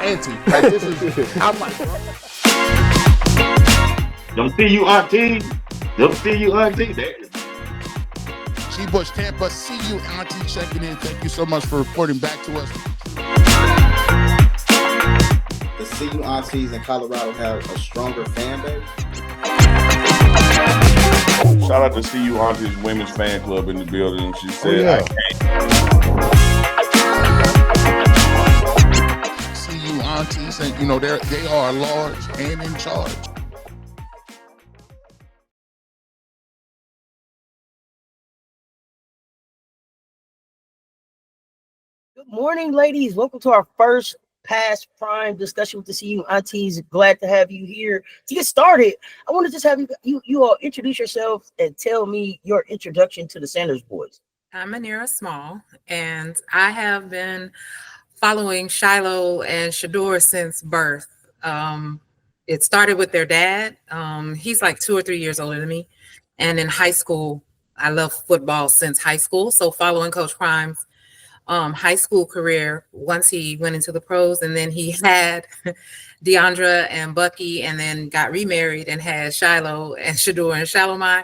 Auntie. Like, this is, I'm like, bro. Don't see you, Auntie. Don't see you, Auntie. G Bush Tampa, see you, Auntie, checking in. Thank you so much for reporting back to us. The CU Aunties in Colorado have a stronger fan base. Shout out to CU Aunties Women's Fan Club in the building. She said, CU Aunties, and you know they are large and in charge. Good morning, ladies. Welcome to our first PassTPrime discussion with the CU Aunties. Glad to have you here. To get started, I want to just have you all introduce yourselves and tell me your introduction to the Sanders boys. I'm Manira Small, and I have been following Shiloh and Shador since birth. It started with their dad. He's like 2 or 3 years older than me. And in high school, I love football since high school. So following Coach Prime's high school career, once he went into the pros, and then he had Deandra and Bucky, and then got remarried and had Shiloh and Shador and Shalomai.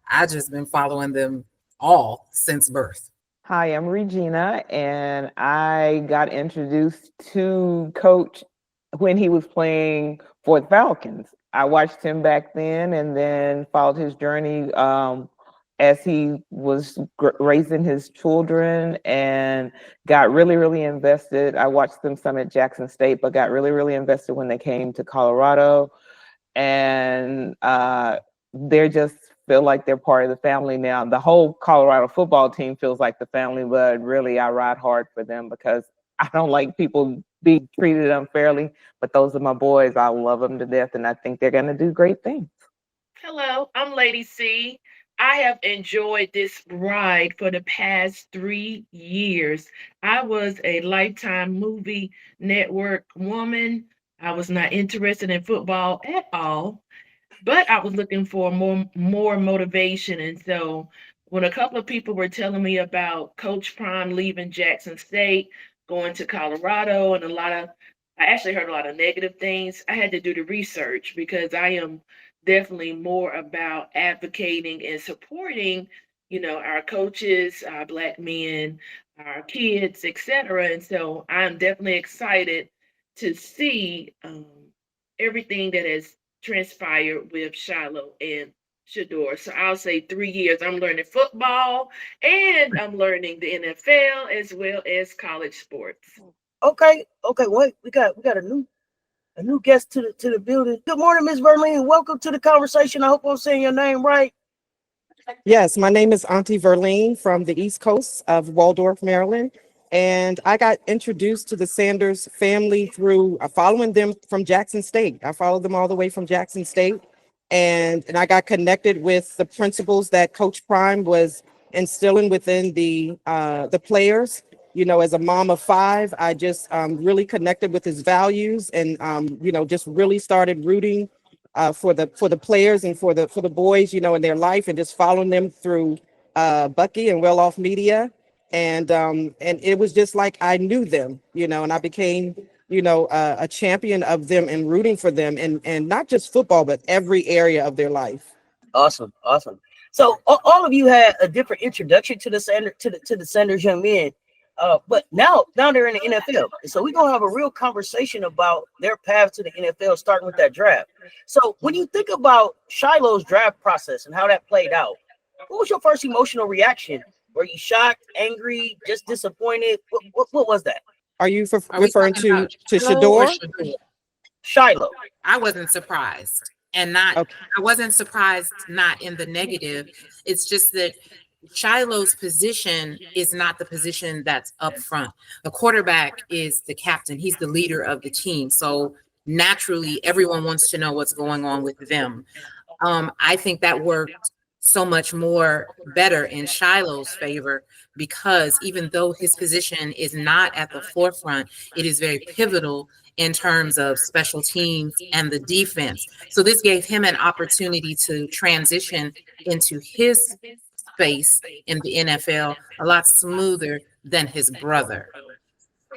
I've just been following them all since birth. Hi, I'm Regina, and I got introduced to Coach when he was playing for the Falcons. I watched him back then and then followed his journey as he was raising his children, and got really, really invested. I watched them some at Jackson State, but got really, really invested when they came to Colorado. And they're just feel like they're part of the family now. The whole Colorado football team feels like the family, but really I ride hard for them because I don't like people being treated unfairly, but those are my boys. I love them to death, and I think they're going to do great things. Hello, I'm Lady C. I have enjoyed this ride for the past 3 years. I was a Lifetime movie network woman. I was not interested in football at all, but I was looking for more motivation. And so when a couple of people were telling me about Coach Prime leaving Jackson State, going to Colorado, and I actually heard a lot of negative things. I had to do the research because I am definitely more about advocating and supporting, our coaches, our Black men, our kids, etc. And so I'm definitely excited to see everything that has transpired with Shiloh and Shador. So I'll say 3 years. I'm learning football and I'm learning the NFL as well as college sports. Okay. Wait, we got a new guest to the building. Good morning, Ms. Verlene. Welcome to the conversation. I hope I'm saying your name right. Yes, my name is Auntie Verlene from the East Coast of Waldorf, Maryland. And I got introduced to the Sanders family through following them from Jackson State. I followed them all the way from Jackson State. And I got connected with the principles that Coach Prime was instilling within the players. As a mom of 5, I just really connected with his values, and just really started rooting for the players and for the boys, in their life, and just following them through Bucky and Well Off Media, and it was just like I knew them, and I became a champion of them and rooting for them, and not just football, but every area of their life. Awesome. So all of you had a different introduction to the Sanders young men. But now they're in the NFL. So we're gonna have a real conversation about their path to the NFL, starting with that draft. So when you think about Shiloh's draft process and how that played out, what was your first emotional reaction? Were you shocked, angry, just disappointed? What was that? Are you referring to Shador? Shiloh. I wasn't surprised, and I wasn't surprised not in the negative. It's just that Shiloh's position is not the position that's up front. The quarterback is the captain. He's the leader of the team. So naturally, everyone wants to know what's going on with them. I think that worked so much more better in Shiloh's favor, because even though his position is not at the forefront, it is very pivotal in terms of special teams and the defense. So this gave him an opportunity to transition into his space in the NFL a lot smoother than his brother.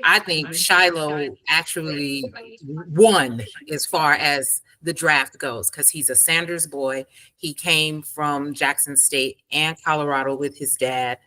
I think Shiloh actually won as far as the draft goes because he's a Sanders boy. He came from Jackson State and Colorado with his dad.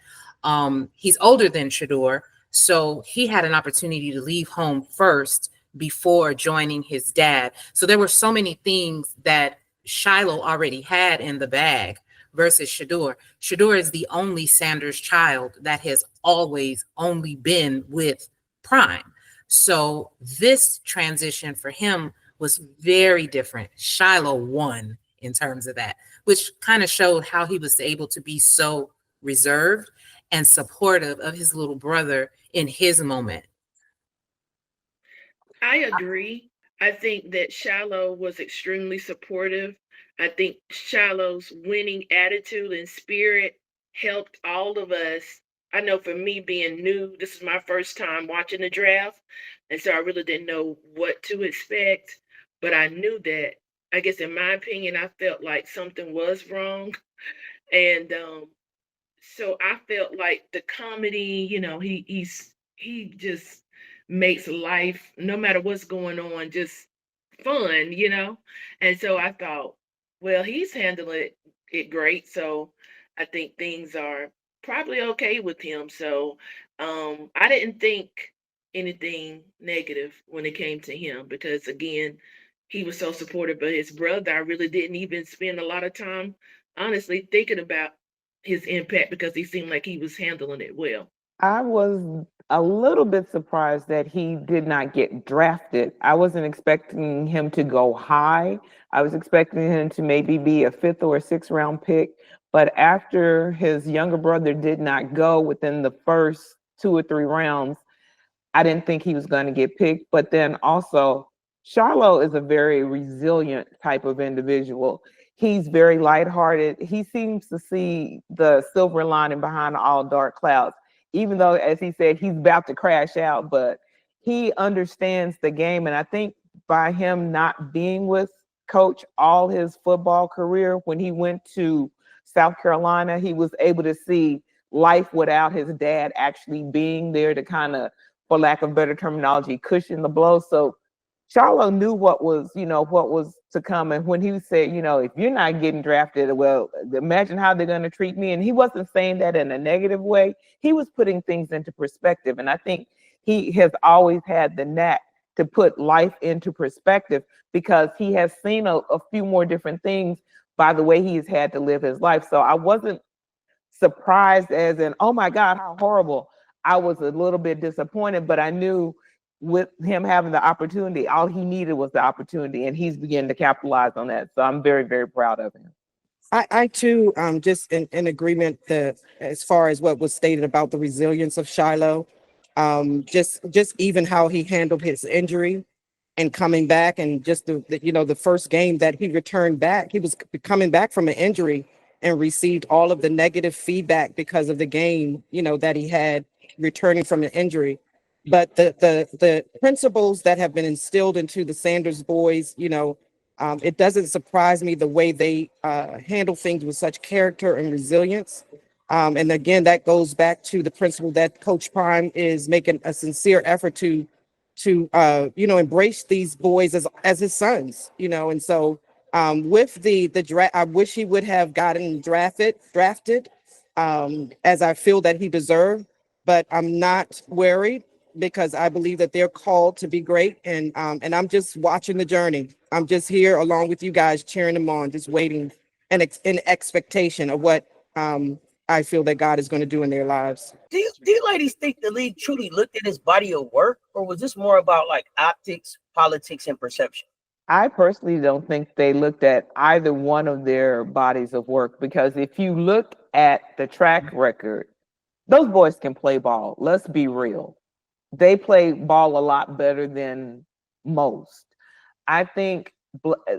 He's older than Shador, so he had an opportunity to leave home first before joining his dad. So there were so many things that Shiloh already had in the bag versus Shador. Shador is the only Sanders child that has always only been with Prime. So this transition for him was very different. Shiloh won in terms of that, which kind of showed how he was able to be so reserved and supportive of his little brother in his moment. I agree. I think that Shiloh was extremely supportive. I think Shiloh's winning attitude and spirit helped all of us. I know for me being new, this is my first time watching the draft. And so I really didn't know what to expect. But I knew that, I guess, in my opinion, I felt like something was wrong. And so I felt like the comedy, he just makes life, no matter what's going on, just fun. And so I thought, well, he's handling it great. So I think things are probably okay with him. So I didn't think anything negative when it came to him because again, he was so supportive of his brother. I really didn't even spend a lot of time honestly thinking about his impact because he seemed like he was handling it well. I was a little bit surprised that he did not get drafted. I wasn't expecting him to go high. I was expecting him to maybe be a 5th or a 6th round pick. But after his younger brother did not go within the first 2 or 3 rounds, I didn't think he was going to get picked. But then also, Charlo is a very resilient type of individual. He's very lighthearted. He seems to see the silver lining behind all dark clouds, even though, as he said, he's about to crash out, but he understands the game. And I think by him not being with coach all his football career, when he went to South Carolina, he was able to see life without his dad actually being there to kind of, for lack of better terminology, cushion the blow. So Charlo knew what was to come. And when he said, if you're not getting drafted, well, imagine how they're going to treat me. And he wasn't saying that in a negative way. He was putting things into perspective. And I think he has always had the knack to put life into perspective because he has seen a few more different things by the way he's had to live his life. So I wasn't surprised as in, oh my God, how horrible. I was a little bit disappointed, but I knew with him having the opportunity, all he needed was the opportunity, and he's beginning to capitalize on that. So I'm very, very proud of him. I too, just in agreement that as far as what was stated about the resilience of Shiloh, just even how he handled his injury and coming back, and just the first game that he returned back, he was coming back from an injury and received all of the negative feedback because of the game, that he had returning from an injury. But the principles that have been instilled into the Sanders boys, it doesn't surprise me the way they handle things with such character and resilience. And again, that goes back to the principle that Coach Prime is making a sincere effort to embrace these boys as his sons, and so with the draft, I wish he would have gotten drafted, as I feel that he deserved, but I'm not worried because I believe that they're called to be great, and I'm just watching the journey. I'm just here along with you guys, cheering them on, just waiting and in expectation of what I feel that God is going to do in their lives. Do you ladies think the league truly looked at his body of work, or was this more about like optics, politics, and perception? I personally don't think they looked at either one of their bodies of work, because if you look at the track record, those boys can play ball. Let's be real. They play ball a lot better than most. I think,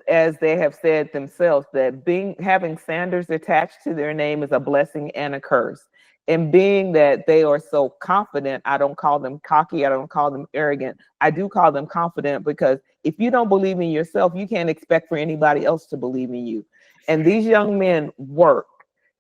as they have said themselves, that having Sanders attached to their name is a blessing and a curse. And being that they are so confident, I don't call them cocky, I don't call them arrogant. I do call them confident, because if you don't believe in yourself, you can't expect for anybody else to believe in you. And these young men work.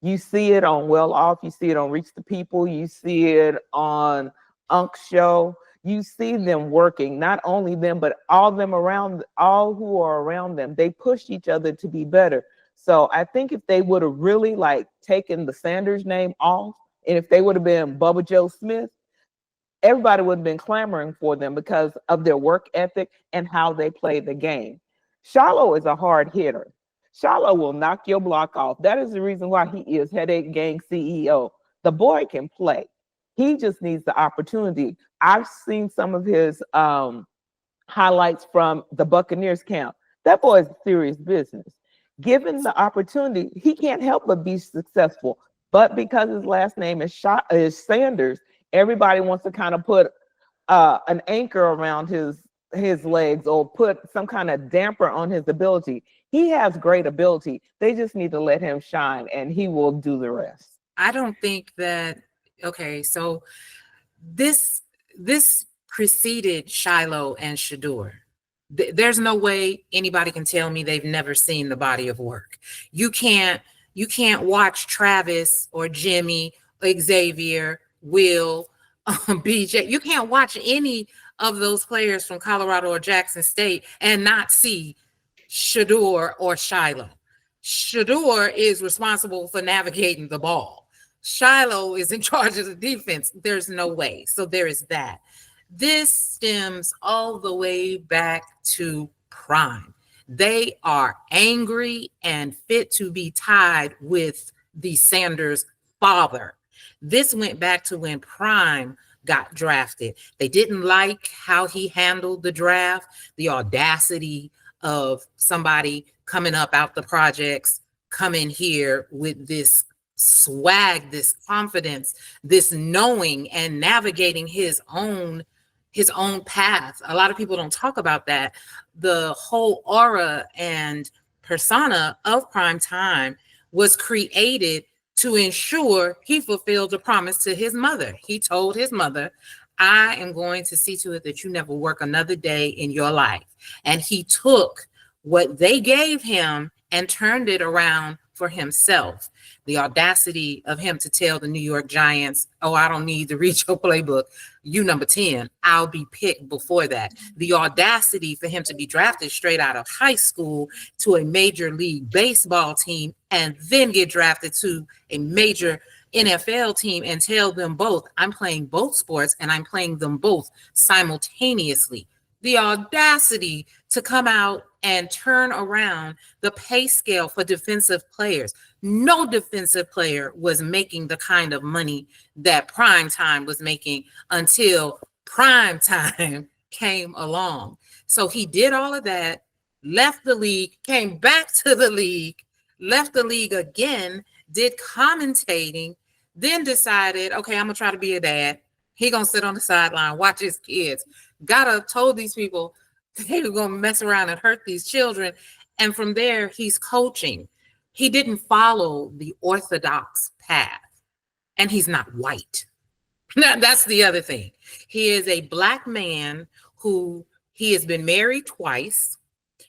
You see it on Well Off, you see it on Reach the People, you see it on Unk's show. You see them working, not only them, but all them around, all who are around them. They push each other to be better. So I think if they would have really like taken the Sanders name off, and if they would have been Bubba Joe Smith, everybody would have been clamoring for them because of their work ethic and how they play the game. Shiloh is a hard hitter. Shiloh will knock your block off. That is the reason why he is Headache Gang CEO. The boy can play. He just needs the opportunity. I've seen some of his highlights from the Buccaneers camp. That boy is serious business. Given the opportunity, he can't help but be successful. But because his last name is Sanders, everybody wants to kind of put an anchor around his legs or put some kind of damper on his ability. He has great ability. They just need to let him shine, and he will do the rest. I don't think that. Okay, so this preceded Shiloh and Shador. There's no way anybody can tell me they've never seen the body of work. You can't watch Travis or Jimmy, Xavier, Will, BJ. You can't watch any of those players from Colorado or Jackson State and not see Shador or Shiloh. Shador is responsible for navigating the ball. Shiloh is in charge of the defense. There's no way. So there is that. This stems all the way back to Prime. They are angry and fit to be tied with the Sanders father. This went back to when Prime got drafted. They didn't like how he handled the draft, the audacity of somebody coming up out the projects, coming here with this swag, this confidence, this knowing and navigating his own path. A lot of people don't talk about that. The whole aura and persona of Prime Time was created to ensure he fulfilled a promise to his mother. He told his mother, I am going to see to it that you never work another day in your life. And he took what they gave him and turned it around for himself. The audacity of him to tell the New York Giants, oh, I don't need to read your playbook. You number 10, I'll be picked before that. The audacity for him to be drafted straight out of high school to a major league baseball team and then get drafted to a major NFL team and tell them both, I'm playing both sports and I'm playing them both simultaneously. The audacity to come out and turn around the pay scale for defensive players. No defensive player was making the kind of money that Prime Time was making until Prime Time came along. So he did all of that, left the league, came back to the league, left the league again, did commentating, then decided, okay, I'm gonna try to be a dad. He gonna sit on the sideline, watch his kids. Gotta told these people they were gonna mess around and hurt these children. And from there, he's coaching. He didn't follow the orthodox path, and he's not white. That's the other thing. He is a Black man who he has been married twice.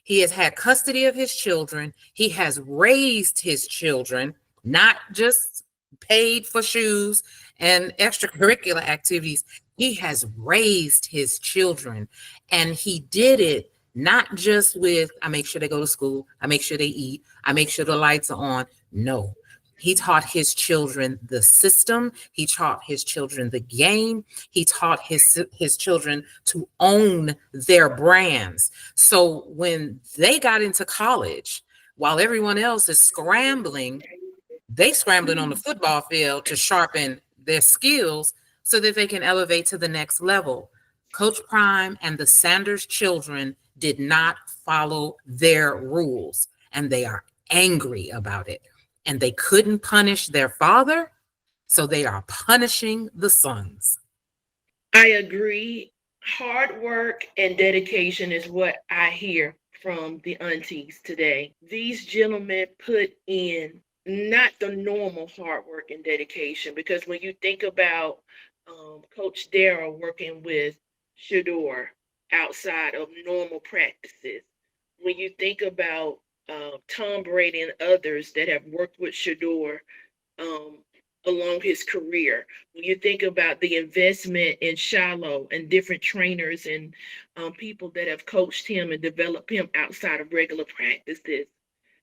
He has had custody of his children. He has raised his children, not just paid for shoes and extracurricular activities. He has raised his children, and he did it not just with, I make sure they go to school, I make sure they eat, I make sure the lights are on. No, he taught his children the system. He taught his children the game. He taught his children to own their brands. So when they got into college, while everyone else is scrambling, they scrambling on the football field to sharpen their skills so that they can elevate to the next level. Coach Prime and the Sanders children did not follow their rules, and they are angry about it. And they couldn't punish their father, so they are punishing the sons. I agree. Hard work and dedication is what I hear from the aunties today. These gentlemen put in not the normal hard work and dedication, because when you think about Coach Darrell working with Shador outside of normal practices, when you think about Tom Brady and others that have worked with Shador along his career. When you think about the investment in Shiloh and different trainers and people that have coached him and developed him outside of regular practices,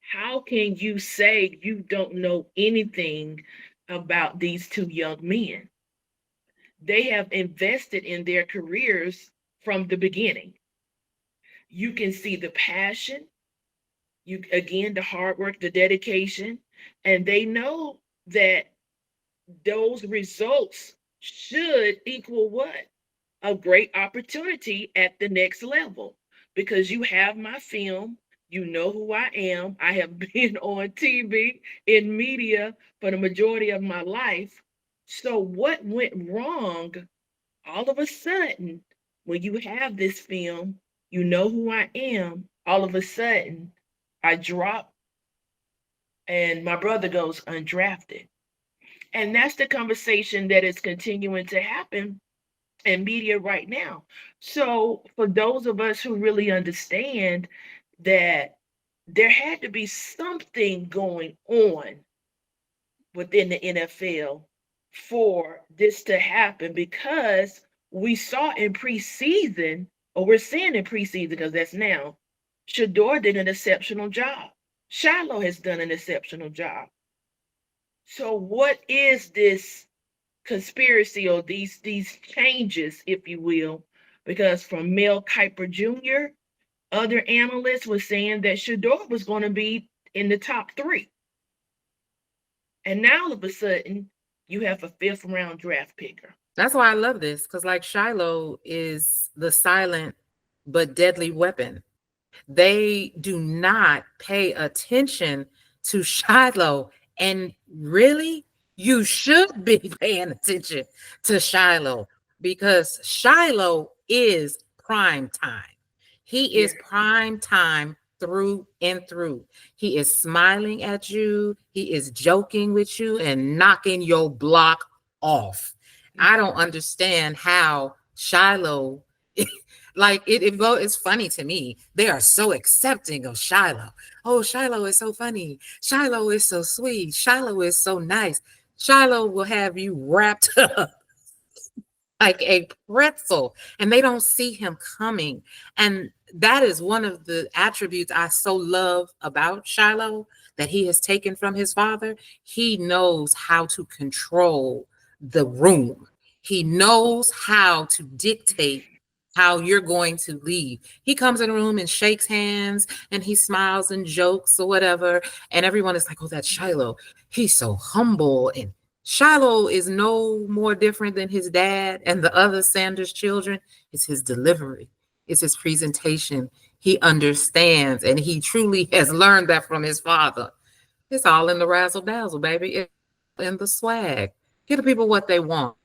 how can you say you don't know anything about these two young men? They have invested in their careers from the beginning. You can see the passion, you again the hard work, the dedication, and they know that those results should equal what? A great opportunity at the next level. Because you have my film, you know who I am. I have been on TV, in media for the majority of my life. So, what went wrong all of a sudden when you have this film? You know who I am. All of a sudden, I drop and my brother goes undrafted. And that's the conversation that is continuing to happen in media right now. So, for those of us who really understand that there had to be something going on within the NFL for this to happen, because we saw in preseason, or we're seeing in preseason because that's now, Shador did an exceptional job. Shiloh has done an exceptional job. So, what is this conspiracy, or these changes, if you will? Because from Mel Kiper Jr., other analysts were saying that Shador was going to be in the top 3. And now all of a sudden, you have a 5th round draft picker. That's why I love this, because like Shiloh is the silent but deadly weapon. They do not pay attention to Shiloh. And really, you should be paying attention to Shiloh, because Shiloh is prime time. He is prime time through and through. He is smiling at you. He is joking with you and knocking your block off. I don't understand how Shiloh, like it's funny to me. They are so accepting of Shiloh. Oh, Shiloh is so funny. Shiloh is so sweet. Shiloh is so nice. Shiloh will have you wrapped up like a pretzel, and they don't see him coming. And that is one of the attributes I so love about Shiloh that he has taken from his father. He knows how to control the room. He knows how to dictate how you're going to leave. He comes in a room and shakes hands and he smiles and jokes or whatever. And everyone is like, oh, that's Shiloh. He's so humble. And Shiloh is no more different than his dad and the other Sanders children. It's his delivery. It's his presentation. He understands, and he truly has learned that from his father. It's all in the razzle dazzle, baby. It's in the swag. Give the people what they want.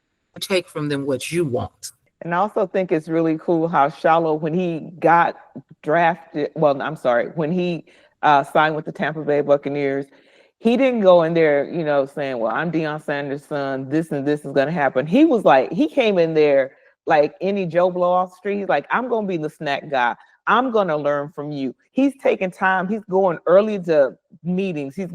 Take from them what you want. And I also think it's really cool how Shiloh, when he got drafted, well, I'm sorry, when he signed with the Tampa Bay Buccaneers, he didn't go in there, saying, well, I'm Deion Sanders' son, this and this is going to happen. He was like, he came in there like any Joe Blow off the street. He's like, I'm going to be the snack guy. I'm going to learn from you. He's taking time. He's going early to meetings. He's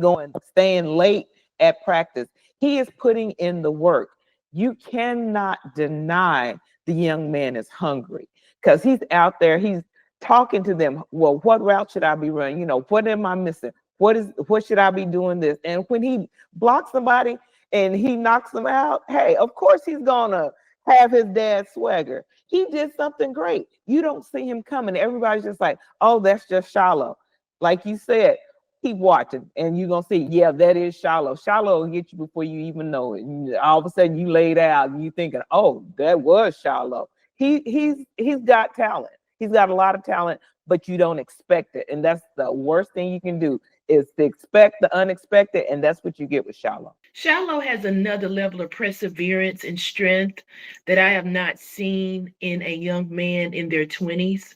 staying late at practice. He is putting in the work. You cannot deny the young man is hungry, because he's out there. He's talking to them. Well, what route should I be running? What am I missing? What should I be doing this? And when he blocks somebody and he knocks them out, hey, of course he's gonna have his dad's swagger. He did something great. You don't see him coming. Everybody's just like, oh, that's just Shiloh. Like you said, keep watching and you're gonna see, yeah, that is Shiloh. Shiloh will get you before you even know it. And all of a sudden you laid out and you thinking, oh, that was Shiloh. He's got talent. He's got a lot of talent, but you don't expect it. And that's the worst thing you can do, is to expect the unexpected, and that's what you get with Shiloh. Shiloh has another level of perseverance and strength that I have not seen in a young man in their 20s.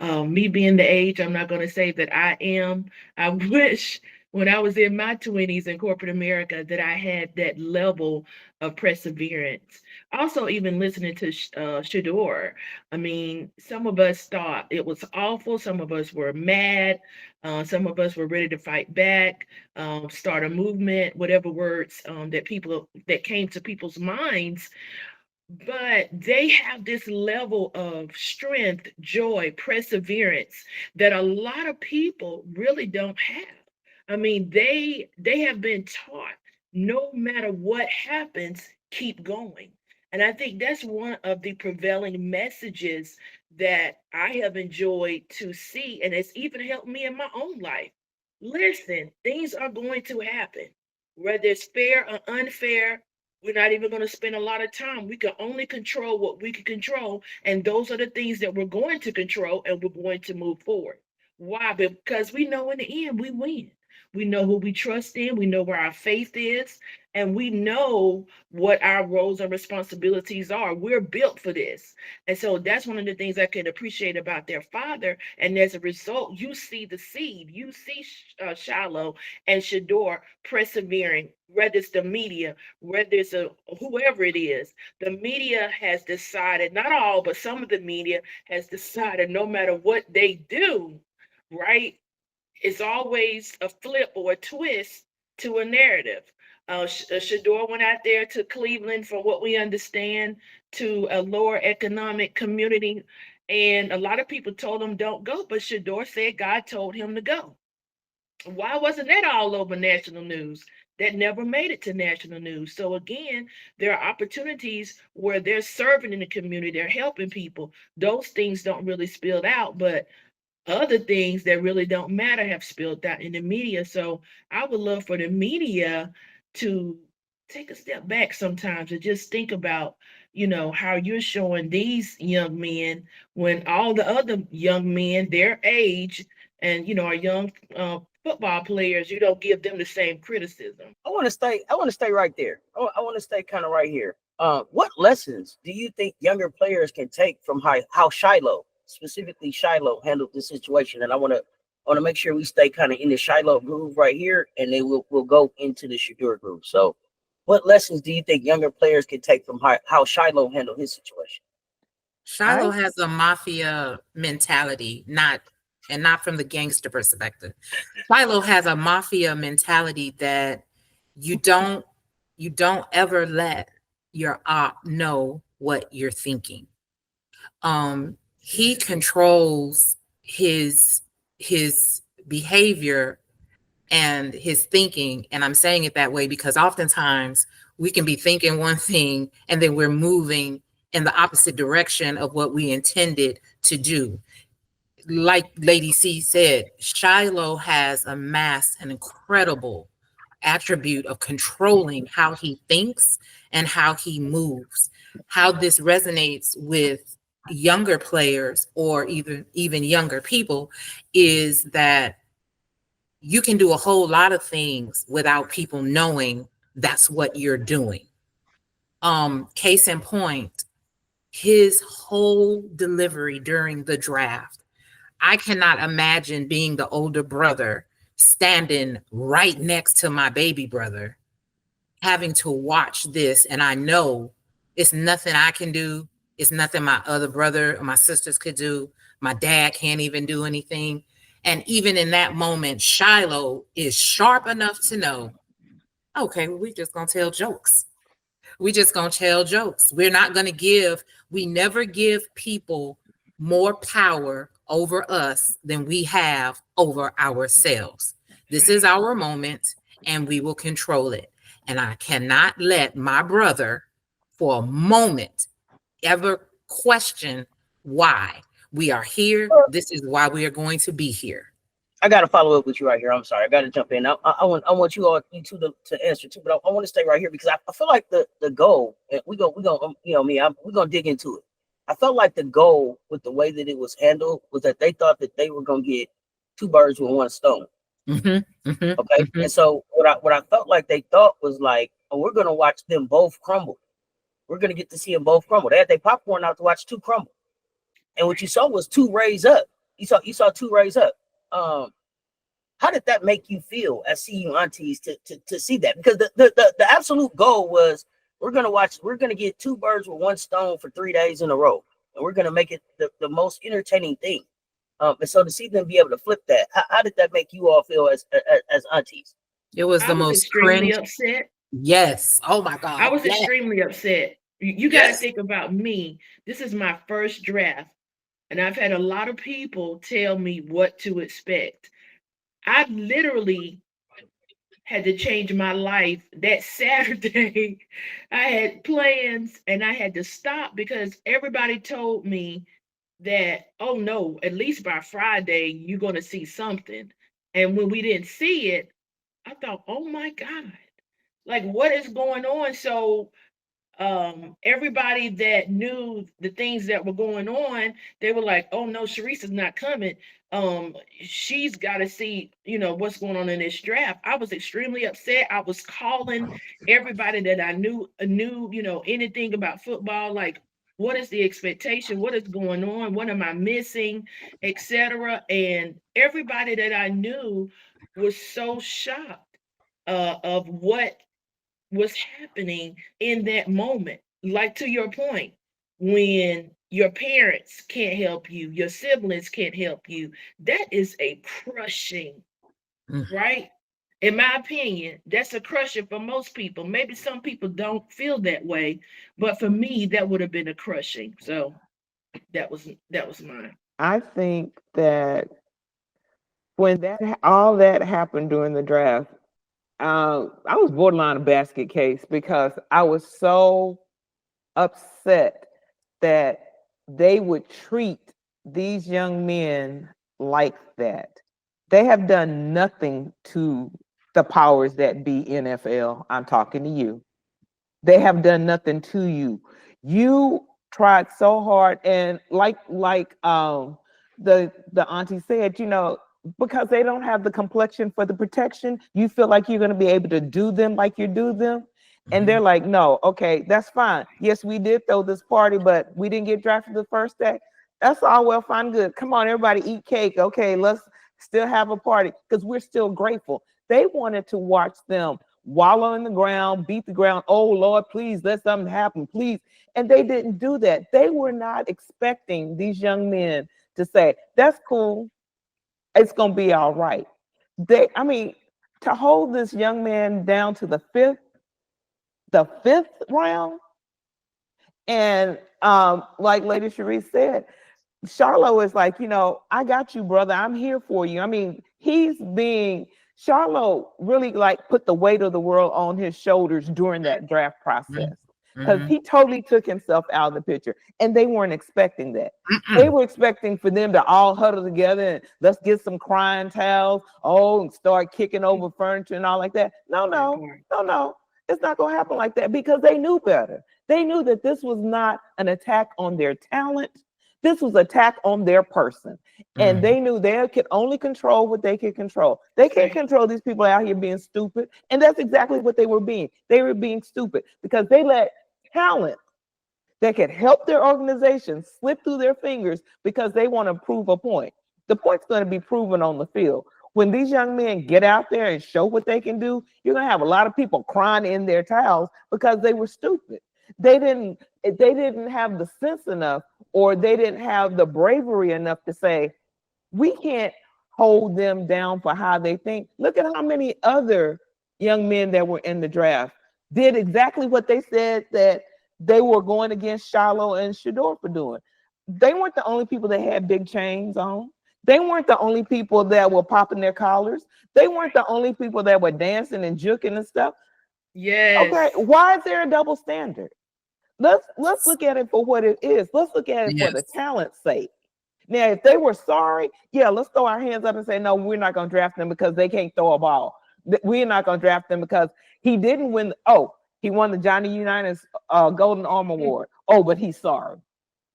Me being the age, I'm not going to say that I am. I wish when I was in my 20s in corporate America that I had that level of perseverance. Also, even listening to Shador, I mean, some of us thought it was awful. Some of us were mad. Some of us were ready to fight back, start a movement, whatever words that came to people's minds. But they have this level of strength, joy, perseverance that a lot of people really don't have. I mean, they have been taught no matter what happens, keep going. And I think that's one of the prevailing messages that I have enjoyed to see, and it's even helped me in my own life. Listen, things are going to happen, whether it's fair or unfair. We're not even going to spend a lot of time. We can only control what we can control. And those are the things that we're going to control, and we're going to move forward. Why? Because we know in the end we win. We know who we trust in. We know where our faith is. And we know what our roles and responsibilities are. We're built for this. And so that's one of the things I can appreciate about their father. And as a result, you see the seed. You see Shiloh and Shador persevering, whether it's the media, whether it's whoever it is. The media has decided, not all, but some of the media has decided no matter what they do, right? It's always a flip or a twist to a narrative. Shador went out there to Cleveland, from what we understand, to a lower economic community. And a lot of people told him don't go, but Shador said God told him to go. Why wasn't that all over national news? That never made it to national news. So again, there are opportunities where they're serving in the community, they're helping people. Those things don't really spill out, but other things that really don't matter have spilled out in the media. So I would love for the media to take a step back sometimes and just think about, how you're showing these young men when all the other young men their age and, are young football players, you don't give them the same criticism. I want to stay right there. I want to stay kind of right here. What lessons do you think younger players can take from how Shiloh, specifically Shiloh, handled this situation? And I want to make sure we stay kind of in the Shiloh groove right here, and then we'll go into the Shador groove. So, what lessons do you think younger players can take from how Shiloh handled his situation? Shiloh has a mafia mentality, not from the gangster perspective. Shiloh has a mafia mentality that you don't ever let your op know what you're thinking. He controls his behavior and his thinking. And I'm saying it that way because oftentimes we can be thinking one thing and then we're moving in the opposite direction of what we intended to do. Like Lady C said, Shiloh has amassed an incredible attribute of controlling how he thinks and how he moves. How this resonates with younger players or even younger people is that you can do a whole lot of things without people knowing that's what you're doing. Case in point, his whole delivery during the draft. I cannot imagine being the older brother standing right next to my baby brother, having to watch this. And I know it's nothing I can do. It's nothing my other brother or my sisters could do. My dad can't even do anything. And even in that moment, Shiloh is sharp enough to know, okay, well, we just gonna tell jokes. We just gonna tell jokes. We never give people more power over us than we have over ourselves. This is our moment and we will control it. And I cannot let my brother for a moment ever question why we are here. This is why we are going to be here. I got to follow up with you right here. I'm sorry. I got to jump in. I want you two to answer too, but I want to stay right here because I feel like the goal, and we're going to dig into it. I felt like the goal with the way that it was handled was that they thought that they were going to get two birds with one stone. Mm-hmm, mm-hmm, okay. Mm-hmm. And so what I felt like they thought was like, oh, we're going to watch them both crumble. We're going to get to see them both crumble. They had their popcorn out to watch two crumble. And what you saw was two raise up. You saw two raise up. How how did that make you feel as CU Aunties to see that? Because the absolute goal was we're gonna get 2 birds with 1 stone for 3 days in a row, and we're gonna make it the most entertaining thing. And so to see them be able to flip that, how did that make you all feel as aunties? It was I the was most extremely cringe. upset. Yes. Oh my God. I was Yes. extremely upset. You got to Yes. think about me. This is my first draft, and I've had a lot of people tell me what to expect. I literally had to change my life that Saturday. I had plans and I had to stop because everybody told me that, oh no, at least by Friday, you're going to see something. And when we didn't see it, I thought, oh my God, like what is going on? So everybody that knew the things that were going on, they were like, oh no, Sharice's not coming. She's got to see, what's going on in this draft. I was extremely upset. I was calling everybody that I knew, anything about football, like what is the expectation, what is going on, what am I missing, etc. And everybody that I knew was so shocked of what was happening in that moment. Like to your point, when your parents can't help you, your siblings can't help you, that is a crushing, right? In my opinion, that's a crushing for most people. Maybe some people don't feel that way, but for me, that would have been a crushing. So that was mine. I think that when all that happened during the draft, I was borderline a basket case because I was so upset that they would treat these young men like that. They have done nothing to the powers that be NFL. I'm talking to you. They have done nothing to you. You tried so hard, and like the auntie said, because they don't have the complexion for the protection, you feel like you're going to be able to do them like you do them. And they're like, no, okay, that's fine. Yes, we did throw this party, but we didn't get drafted the first day. That's all well, fine, good. Come on, everybody eat cake. Okay, let's still have a party because we're still grateful. They wanted to watch them wallow in the ground, beat the ground. Oh, Lord, please let something happen, please. And they didn't do that. They were not expecting these young men to say, that's cool. It's going to be all right. To hold this young man down to the fifth round, and like Lady Sharice said, Charlo is like, I got you, brother. I'm here for you. I mean, Charlo really like put the weight of the world on his shoulders during that draft process because he totally took himself out of the picture, and they weren't expecting that. They were expecting for them to all huddle together and let's get some crying towels, and start kicking over furniture and all like that. No. It's not going to happen like that because they knew better. They knew that this was not an attack on their talent. This was an attack on their person. And they knew they could only control what they could control. They can't control these people out here being stupid. And that's exactly what they were being. They were being stupid because they let talent that could help their organization slip through their fingers because they want to prove a point. The point's going to be proven on the field. When these young men get out there and show what they can do, you're going to have a lot of people crying in their towels because they were stupid. They didn't have the sense enough, or they didn't have the bravery enough to say, we can't hold them down for how they think. Look at how many other young men that were in the draft did exactly what they said that they were going against Shiloh and Shador for doing. They weren't the only people that had big chains on. They weren't the only people that were popping their collars. They weren't the only people that were dancing and juking and stuff. Yes. Okay, why is there a double standard? Let's look at it for what it is. Let's look at it for the talent's sake. Now, if they were sorry, let's throw our hands up and say, no, we're not going to draft them because they can't throw a ball. We're not going to draft them because he didn't win. He won the Johnny Unitas Golden Arm Award. But he's sorry.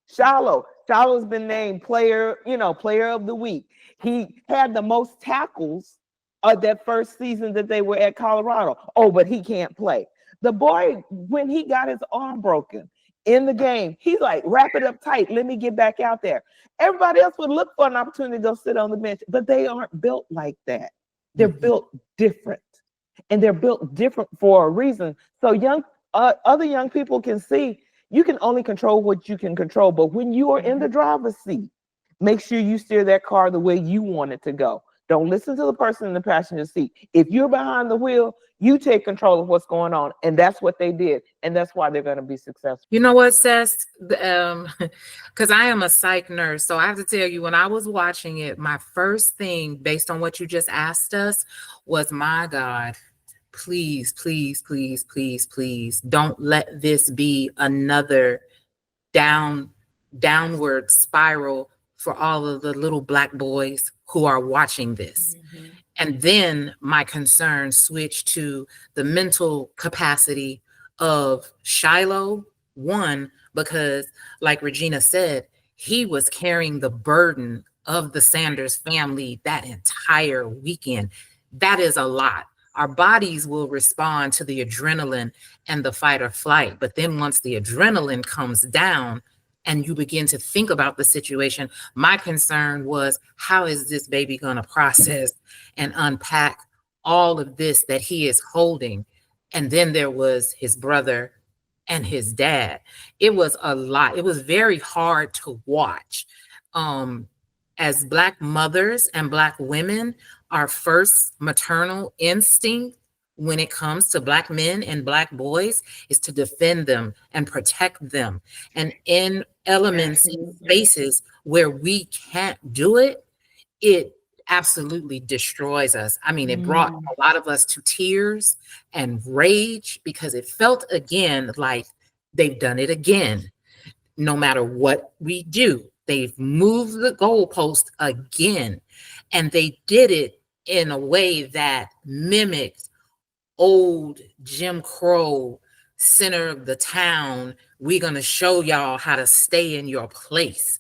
Shiloh's been named player of the week. He had the most tackles of that first season that they were at Colorado. But he can't play. The boy, when he got his arm broken in the game, he's like, wrap it up tight. Let me get back out there. Everybody else would look for an opportunity to go sit on the bench, but they aren't built like that. They're built different, and they're built different for a reason. So other young people can see you can only control what you can control. But when you are in the driver's seat, make sure you steer that car the way you want it to go. Don't listen to the person in the passenger seat. If you're behind the wheel, you take control of what's going on. And that's what they did. And that's why they're going to be successful. You know what, Seth? Because I am a psych nurse. So I have to tell you, when I was watching it, my first thing, based on what you just asked us, was, my God, please, please, please, please, please, don't let this be another downward spiral for all of the little Black boys who are watching this. And then my concern switched to the mental capacity of Shiloh, one, because like Regina said, he was carrying the burden of the Sanders family that entire weekend. That is a lot. Our bodies will respond to the adrenaline and the fight or flight. But then once the adrenaline comes down and you begin to think about the situation, my concern was, how is this baby going to process and unpack all of this that he is holding? And then there was his brother and his dad. It was a lot. It was very hard to watch. As Black mothers and Black women, our first maternal instinct when it comes to Black men and Black boys is to defend them and protect them. And in elements and spaces where we can't do it, it absolutely destroys us. I mean, it brought a lot of us to tears and rage, because it felt again like they've done it again. No matter what we do, they've moved the goalpost again. And they did it in a way that mimicked old Jim Crow, center of the town. We're going to show y'all how to stay in your place.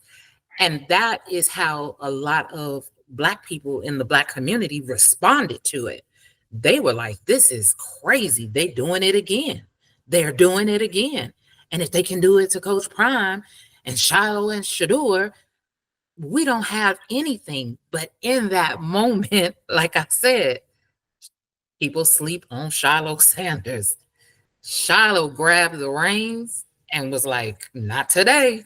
And that is how a lot of Black people in the Black community responded to it. They were like, this is crazy. They're doing it again. They're doing it again. And if they can do it to Coach Prime and Shiloh and Shador, we don't have anything. But in that moment, like I said, people sleep on Shiloh Sanders. Shiloh grabbed the reins and was like, not today.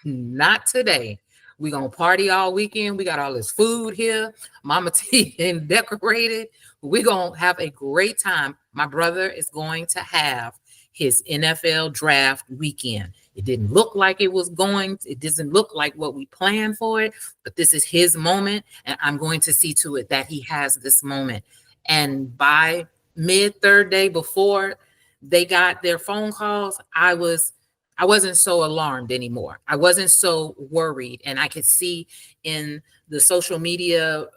Not today. We're going to party all weekend. We got all this food here. Mama T and decorated. We're going to have a great time. My brother is going to have his NFL draft weekend. It didn't look like it was going. It doesn't look like what we planned for it, but this is his moment, and I'm going to see to it that he has this moment. And by third day before they got their phone calls, I wasn't so alarmed anymore. I wasn't so worried. And I could see in the social media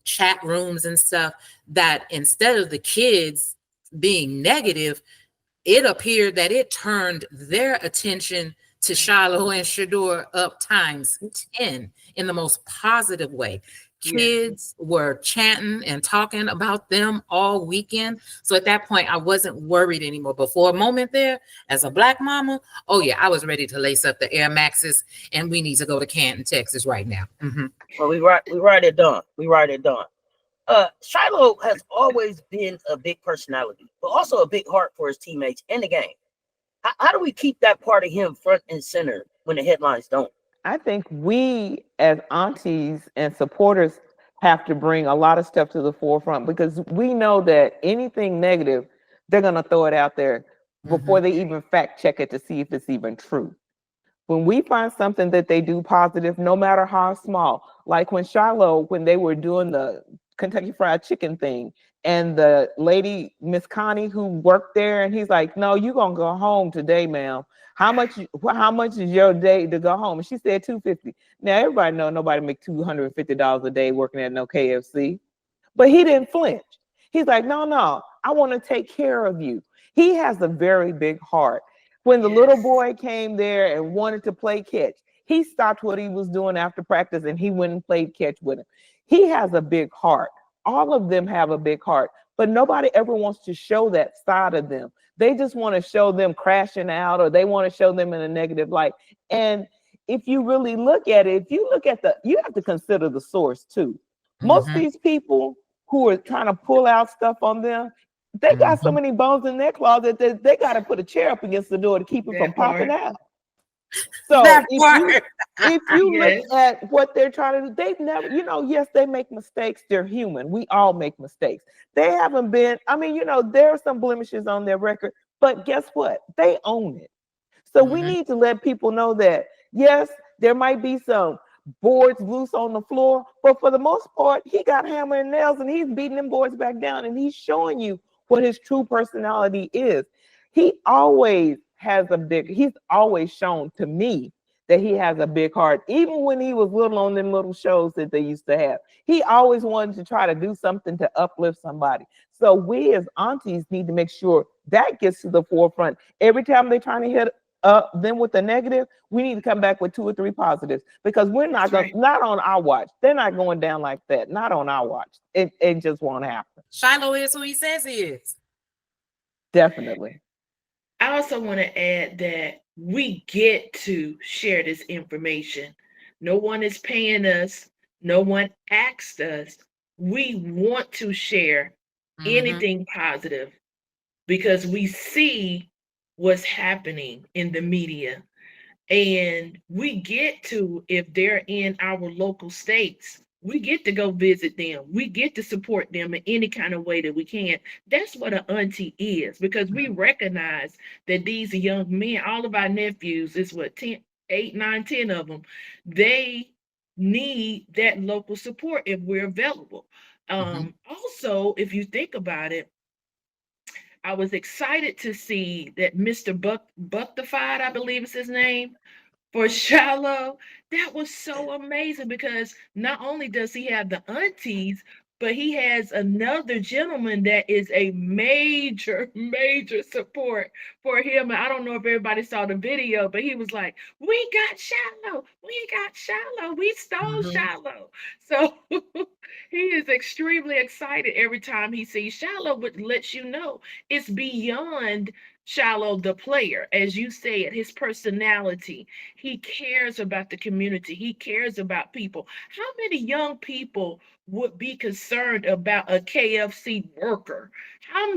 chat rooms and stuff that instead of the kids being negative, it appeared that it turned their attention to Shiloh and Shador up times 10 in the most positive way. Kids were chanting and talking about them all weekend. So at that point, I wasn't worried anymore. But for a moment there, as a Black mama, oh yeah, I was ready to lace up the Air Maxes, and we need to go to Canton, Texas right now. Well, we write it down. We write it down. Shiloh has always been a big personality, but also a big heart for his teammates and the game. How do we keep that part of him front and center when the headlines don't? I think we as aunties and supporters have to bring a lot of stuff to the forefront, because we know that anything negative, they're going to throw it out there before they even fact check it to see if it's even true. When we find something that they do positive, no matter how small, like when Shiloh, when they were doing the Kentucky Fried Chicken thing, and the lady, Miss Connie, who worked there, and he's like, no, you're going to go home today, ma'am. How much is your day to go home? And she said $250. Now, everybody know nobody make $250 a day working at no KFC. But he didn't flinch. He's like, no, I want to take care of you. He has a very big heart. When the little boy came there and wanted to play catch, he stopped what he was doing after practice and he went and played catch with him. He has a big heart. All of them have a big heart, but nobody ever wants to show that side of them. They just want to show them crashing out, or they want to show them in a negative light. And if you really look at it, you have to consider the source too. Most of these people who are trying to pull out stuff on them, they got so many bones in their closet that they got to put a chair up against the door to keep it from popping out. So if you Yes. look at what they're trying to do, they've never, you know, yes, they make mistakes. They're human. We all make mistakes. They haven't been, I mean, you know, there are some blemishes on their record, but guess what? They own it. So we need to let people know that, yes, there might be some boards loose on the floor, but for the most part, he got hammer and nails and he's beating them boards back down and he's showing you what his true personality is. He always has he's always shown to me that he has a big heart. Even when he was little on them little shows that they used to have, he always wanted to try to do something to uplift somebody. So we as aunties need to make sure that gets to the forefront. Every time they're trying to hit them with the negative, we need to come back with 2 or 3 positives, because we're not going, not on our watch. They're not going down like that. Not on our watch. It just won't happen. Shiloh is who he says he is. Definitely. I also want to add that we get to share this information. No one is paying us. No one asked us. We want to share anything positive because we see what's happening in the media. And we get to, if they're in our local states, we get to go visit them. We get to support them in any kind of way that we can. That's what an auntie is, because we recognize that these young men, all of our nephews, is what, 10, 8, 9, 10 of them, they need that local support if we're available. Also, if you think about it, I was excited to see that Mr. Buctified, I believe is his name, for Shiloh. That was so amazing, because not only does he have the aunties, but he has another gentleman that is a major, major support for him. And I don't know if everybody saw the video, but he was like, "We got Shiloh, we got Shiloh, we stole Shiloh." So he is extremely excited every time he sees Shiloh, which lets you know it's beyond Shiloh the player. As you said, his personality, he cares about the community, he cares about people. How many young people would be concerned about a KFC worker? How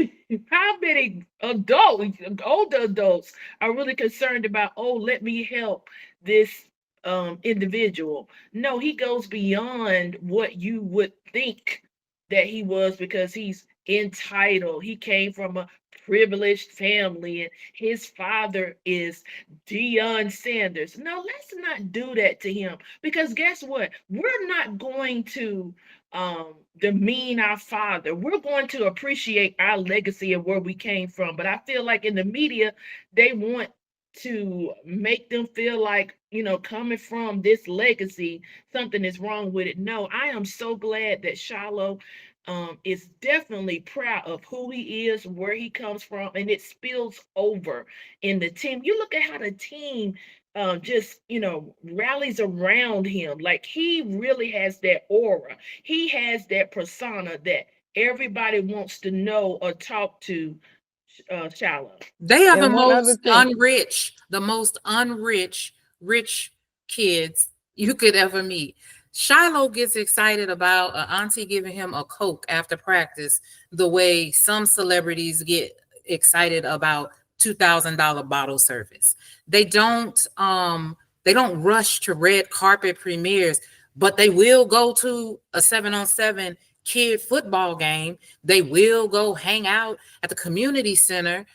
many adults, older adults, are really concerned about, oh, let me help this individual? No, he goes beyond what you would think that he was, because he's entitled. He came from a privileged family and his father is Deion Sanders. No, let's not do that to him, because guess what? We're not going to demean our father. We're going to appreciate our legacy of where we came from. But I feel like in the media, they want to make them feel like, you know, coming from this legacy, something is wrong with it. No, I am so glad that Shiloh is definitely proud of who he is, where he comes from, and it spills over in the team. You look at how the team just, you know, rallies around him. Like, he really has that aura. He has that persona that everybody wants to know or talk to Shiloh. They are And one other thing. the most unrich, rich kids you could ever meet. Shiloh gets excited about an auntie giving him a Coke after practice the way some celebrities get excited about $2,000 bottle service. They don't rush to red carpet premieres, but they will go to a 7-on-7 kid football game. They will go hang out at the community center.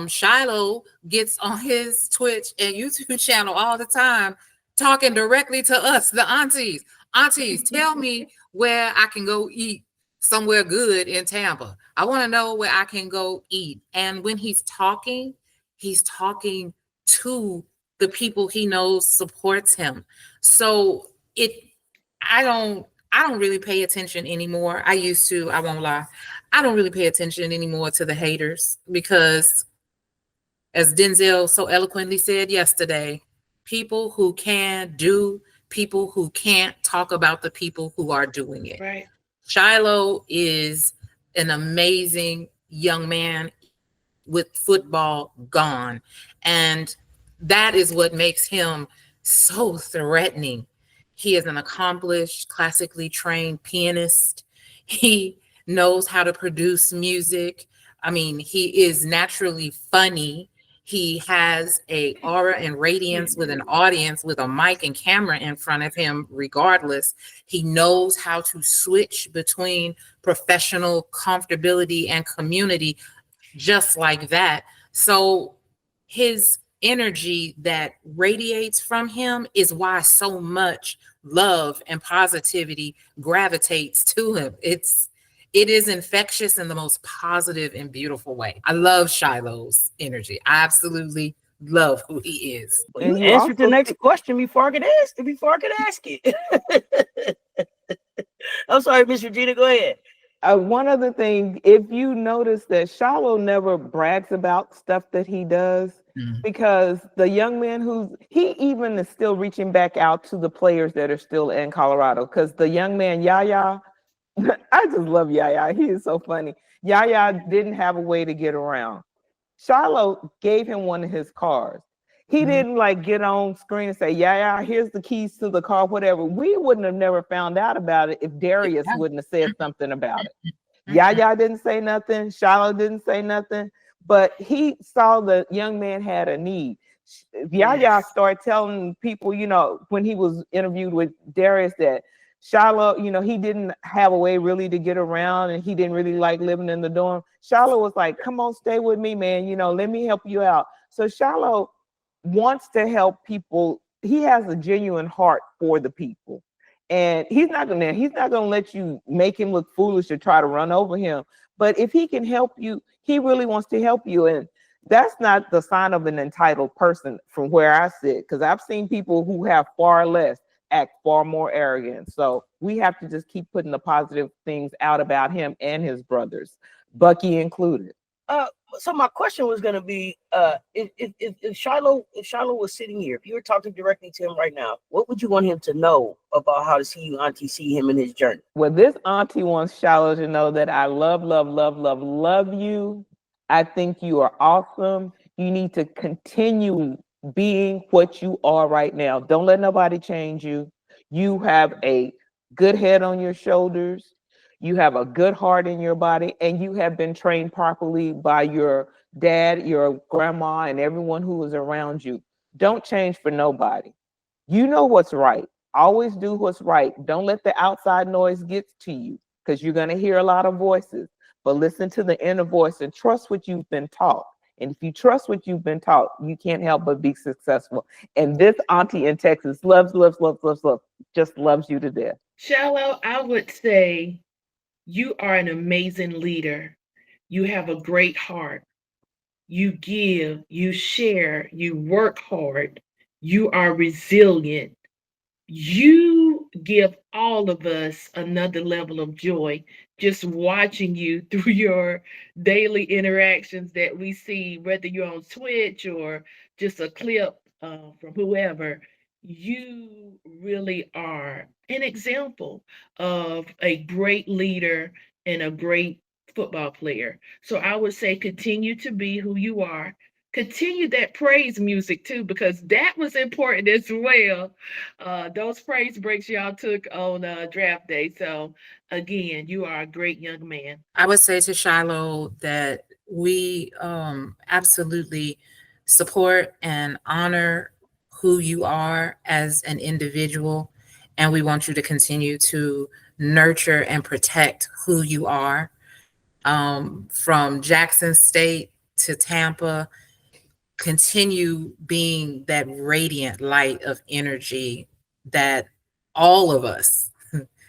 Shiloh gets on his Twitch and YouTube channel all the time, talking directly to us, the aunties. Aunties, tell me where I can go eat somewhere good in Tampa. I want to know where I can go eat. And when he's talking to the people he knows supports him. So I don't really pay attention anymore. I used to, I won't lie. I don't really pay attention anymore to the haters, because as Denzel so eloquently said yesterday, people who can do, people who can't talk about the people who are doing it. Right. Shiloh is an amazing young man with football gone. And that is what makes him so threatening. He is an accomplished, classically trained pianist. He knows how to produce music. I mean, he is naturally funny. He has a aura and radiance with an audience with a mic and camera in front of him regardless. He knows how to switch between professional comfortability and community just like that. So his energy that radiates from him is why so much love and positivity gravitates to him. It is infectious in the most positive and beautiful way. I love Shiloh's energy. I absolutely love who he is. Well, you And you answered the also next question before I could ask it. I'm sorry, Miss Regina, go ahead. one other thing, if you notice that Shiloh never brags about stuff that he does, because the young man he even is still reaching back out to the players that are still in Colorado, because the young man Yaya, I just love Yaya. He is so funny. Yaya didn't have a way to get around. Shiloh gave him one of his cars. He didn't like get on screen and say, yeah, here's the keys to the car, whatever. We wouldn't have never found out about it if Darius wouldn't have said something about it. Yaya didn't say nothing. Shiloh didn't say nothing, but he saw the young man had a need. Yaya started telling people, when he was interviewed with Darius, that Shiloh, he didn't have a way really to get around, and he didn't really like living in the dorm. Shiloh was like, come on, stay with me, man. Let me help you out. So Shiloh wants to help people. He has a genuine heart for the people. And he's not gonna let you make him look foolish or try to run over him. But if he can help you, he really wants to help you. And that's not the sign of an entitled person from where I sit, because I've seen people who have far less act far more arrogant. So we have to just keep putting the positive things out about him and his brothers, Bucky included. So my question was going to be, if Shiloh was sitting here, if you were talking directly to him right now, what would you want him to know about how to see you, Auntie, see him in his journey? Well, this auntie wants Shiloh to know that I love you. I think you are awesome. You need to continue being what you are right now. Don't let nobody change you. You have a good head on your shoulders. You have a good heart in your body, and you have been trained properly by your dad, your grandma, and everyone who is around you. Don't change for nobody. You know what's right. Always do what's right. Don't let the outside noise get to you, because you're going to hear a lot of voices. But listen to the inner voice and trust what you've been taught. And if you trust what you've been taught, you can't help but be successful. And this auntie in Texas loves, just loves you to death. Shiloh, I would say you are an amazing leader. You have a great heart. You give, you share, you work hard. You are resilient. You give all of us another level of joy just watching you through your daily interactions that we see, whether you're on Twitch or just a clip from whoever. You really are an example of a great leader and a great football player. So I would say continue to be who you are. Continue that praise music too, because that was important as well. Those praise breaks y'all took on draft day. So again, you are a great young man. I would say to Shiloh that we absolutely support and honor who you are as an individual, and we want you to continue to nurture and protect who you are. From Jackson State to Tampa, continue being that radiant light of energy that all of us,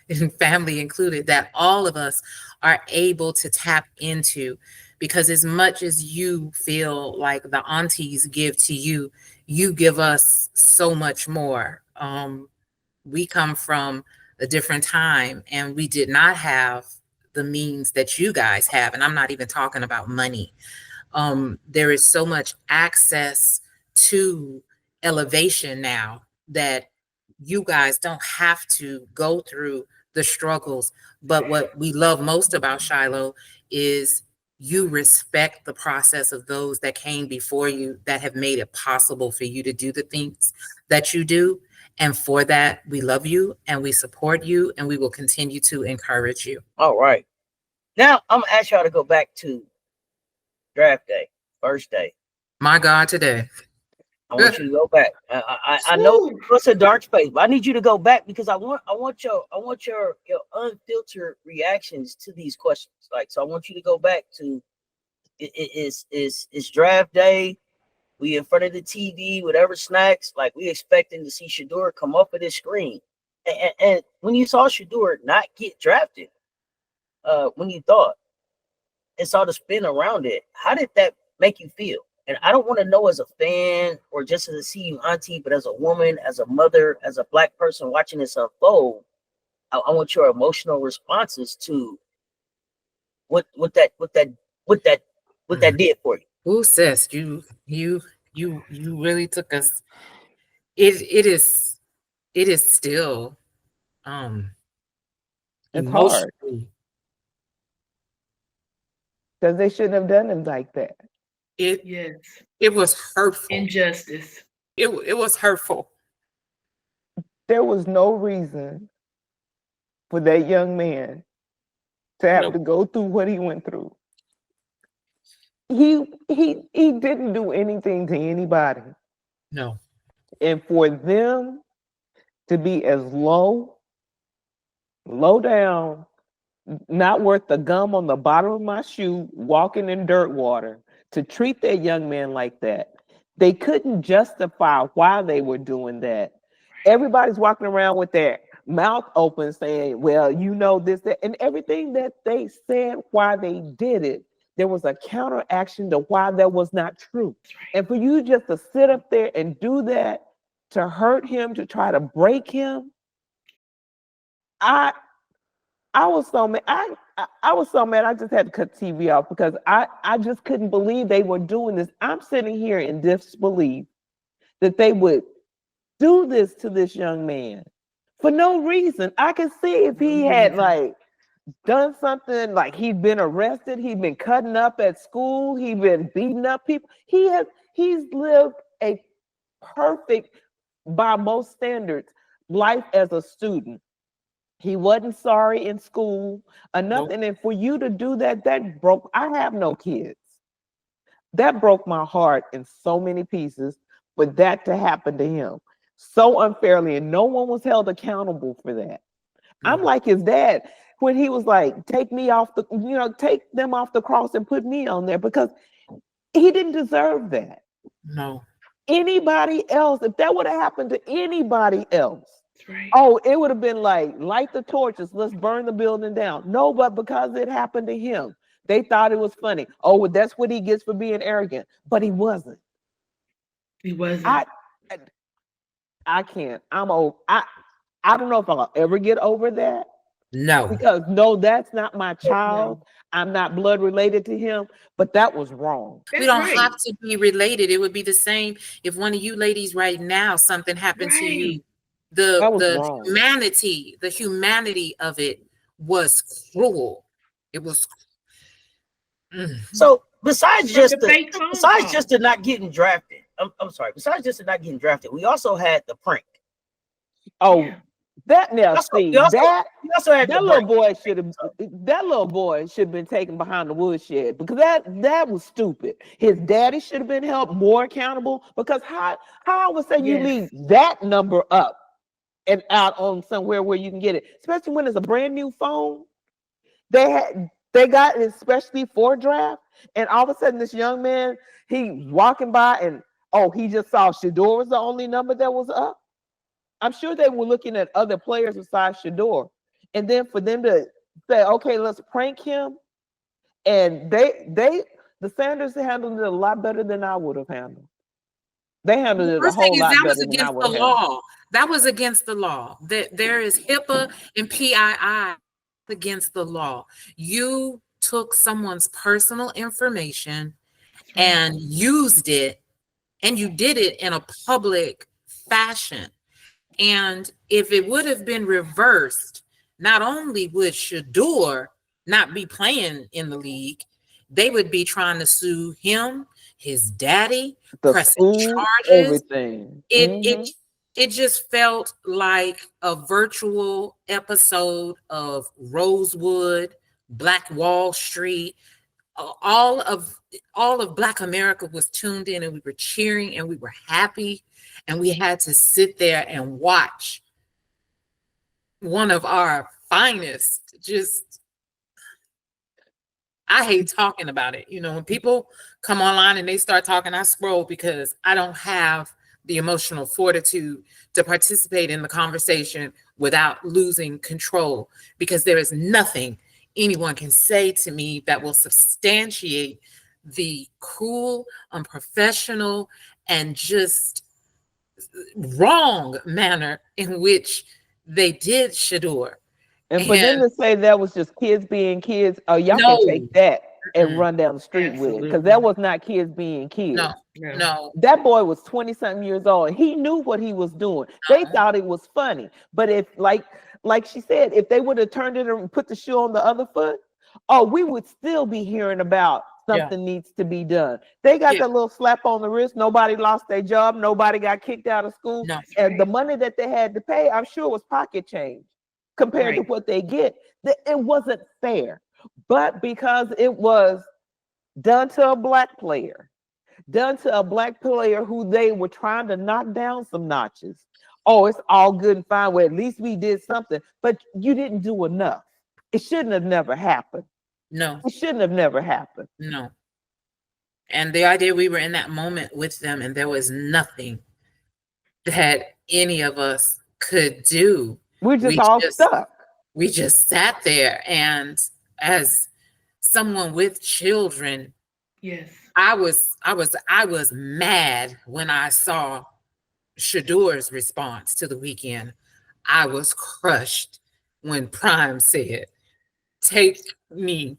and family included, that all of us are able to tap into. Because as much as you feel like the aunties give to you, you give us so much more. We come from a different time, and we did not have the means that you guys have. And I'm not even talking about money. There is so much access to elevation now that you guys don't have to go through the struggles. But what we love most about Shiloh is you respect the process of those that came before you, that have made it possible for you to do the things that you do. And for that, we love you and we support you, and we will continue to encourage you. All right. Now I'm gonna ask y'all to go back to draft day, first day. My God, today. I want you to go back. I know it's a dark space, but I need you to go back because I want your unfiltered reactions to these questions. Like, so I want you to go back to it's draft day. We in front of the TV, whatever snacks. Like, we expecting to see Shador come up with his screen. And when you saw Shador not get drafted, when you thought and saw the spin around it, how did that make you feel? And I don't want to know as a fan or just as a CU auntie, but as a woman, as a mother, as a Black person watching this unfold, I want your emotional responses to what that did for you. Ooh, sis, you really took us. It is still It's hard emotionally. because they shouldn't have done him like that. It was hurtful. Injustice. It was hurtful. There was no reason for that young man to have to go through what he went through. He didn't do anything to anybody. No. And for them to be as low down, not worth the gum on the bottom of my shoe, walking in dirt water, to treat that young man like that, they couldn't justify why they were doing that. Everybody's walking around with their mouth open saying, well, you know this, that, and everything that they said why they did it, there was a counteraction to why that was not true. And for you just to sit up there and do that, to hurt him, to try to break him, I was so mad. I was so mad. I just had to cut TV off because I just couldn't believe they were doing this. I'm sitting here in disbelief that they would do this to this young man for no reason. I could see if he had like done something, like he'd been arrested, he'd been cutting up at school, he'd been beating up people. He's lived a perfect, by most standards, life as a student. He wasn't sorry in school or nothing. Nope. And for you to do that, that broke, I have no kids. That broke my heart in so many pieces for that to happen to him so unfairly. And no one was held accountable for that. I'm like his dad when he was like, take me off the, take them off the cross and put me on there, because he didn't deserve that. No. Anybody else, if that would have happened to anybody else, right. Oh, it would have been like, light the torches, let's burn the building down. No, but because it happened to him, they thought it was funny. Oh, well, that's what he gets for being arrogant. But he wasn't. He wasn't. I can't. I'm old. I don't know if I'll ever get over that. No. Because no, that's not my child. No. I'm not blood related to him, but that was wrong. We don't have to be related. It would be the same if one of you ladies right now, something happened to you. The humanity of it was cruel. It was. So besides just the not getting drafted, I'm sorry. Besides just the not getting drafted, we also had the prank. Oh, that now see that little boy should have been taken behind the woodshed, because that was stupid. His daddy should have been held more accountable, because how I would say you leave that number up and out on somewhere where you can get it, especially when it's a brand new phone. They got it especially for draft, and all of a sudden this young man, he walking by and he just saw Shador was the only number that was up. I'm sure they were looking at other players besides Shador, and then for them to say, okay, let's prank him, and the Sanders handled it a lot better than I would have handled. They handled it a whole lot better than I would have handled. That was against the law. There is HIPAA and PII against the law. You took someone's personal information and used it, and you did it in a public fashion. And if it would have been reversed, not only would Shador not be playing in the league, they would be trying to sue him, his daddy, pressing charges. Everything. It just felt like a virtual episode of Rosewood Black Wall Street, all of Black America was tuned in, and we were cheering and we were happy, and we had to sit there and watch one of our finest. Just, I hate talking about it. You know, when people come online and they start talking, I scroll because I don't have the emotional fortitude to participate in the conversation without losing control, because there is nothing anyone can say to me that will substantiate the cruel, unprofessional, and just wrong manner in which they did Shador. And for them to say that was just kids being kids, oh, y'all can take that and run down the street with it, because that was not kids being kids. No. That boy was 20-something years old, and he knew what he was doing. They thought it was funny, but if, like she said, if they would have turned it and put the shoe on the other foot, oh, we would still be hearing about something needs to be done. They got that little slap on the wrist. Nobody lost their job. Nobody got kicked out of school. And the money that they had to pay, I'm sure, was pocket change compared to what they get. It wasn't fair. But because it was done to a Black player, done to a Black player who they were trying to knock down some notches, oh, it's all good and fine. Well, at least we did something, but you didn't do enough. It shouldn't have never happened. No. It shouldn't have never happened. No. And the idea we were in that moment with them, and there was nothing that any of us could do. We're just all stuck. We just sat there, and as someone with children, yes, I was mad when I saw Shador's response to the weekend. I was crushed when Prime said, "Take me."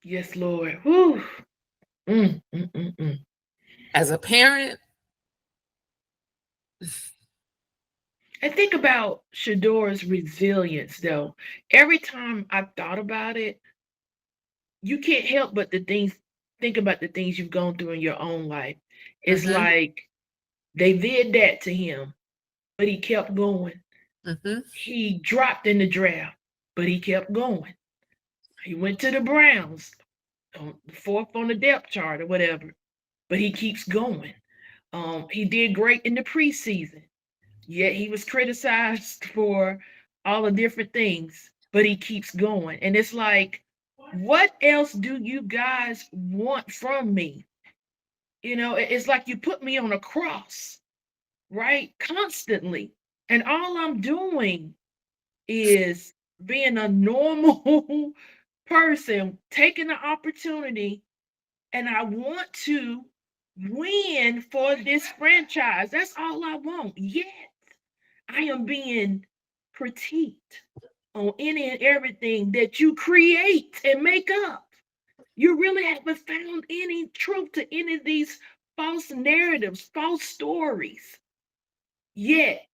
Yes, Lord. Whew. As a parent, and think about Shador's resilience, though. Every time I thought about it, you can't help but think about the things you've gone through in your own life. It's like they did that to him, but he kept going. He dropped in the draft, but he kept going. He went to the Browns, on the 4th on the depth chart or whatever, but he keeps going. He did great in the preseason, yet he was criticized for all the different things, but he keeps going. And it's like, what else do you guys want from me? You know, it's like you put me on a cross, right? Constantly. And all I'm doing is being a normal person, taking the opportunity, and I want to win for this franchise. That's all I want. Yet I am being critiqued on any and everything that you create and make up. You really haven't found any truth to any of these false narratives, false stories. Yet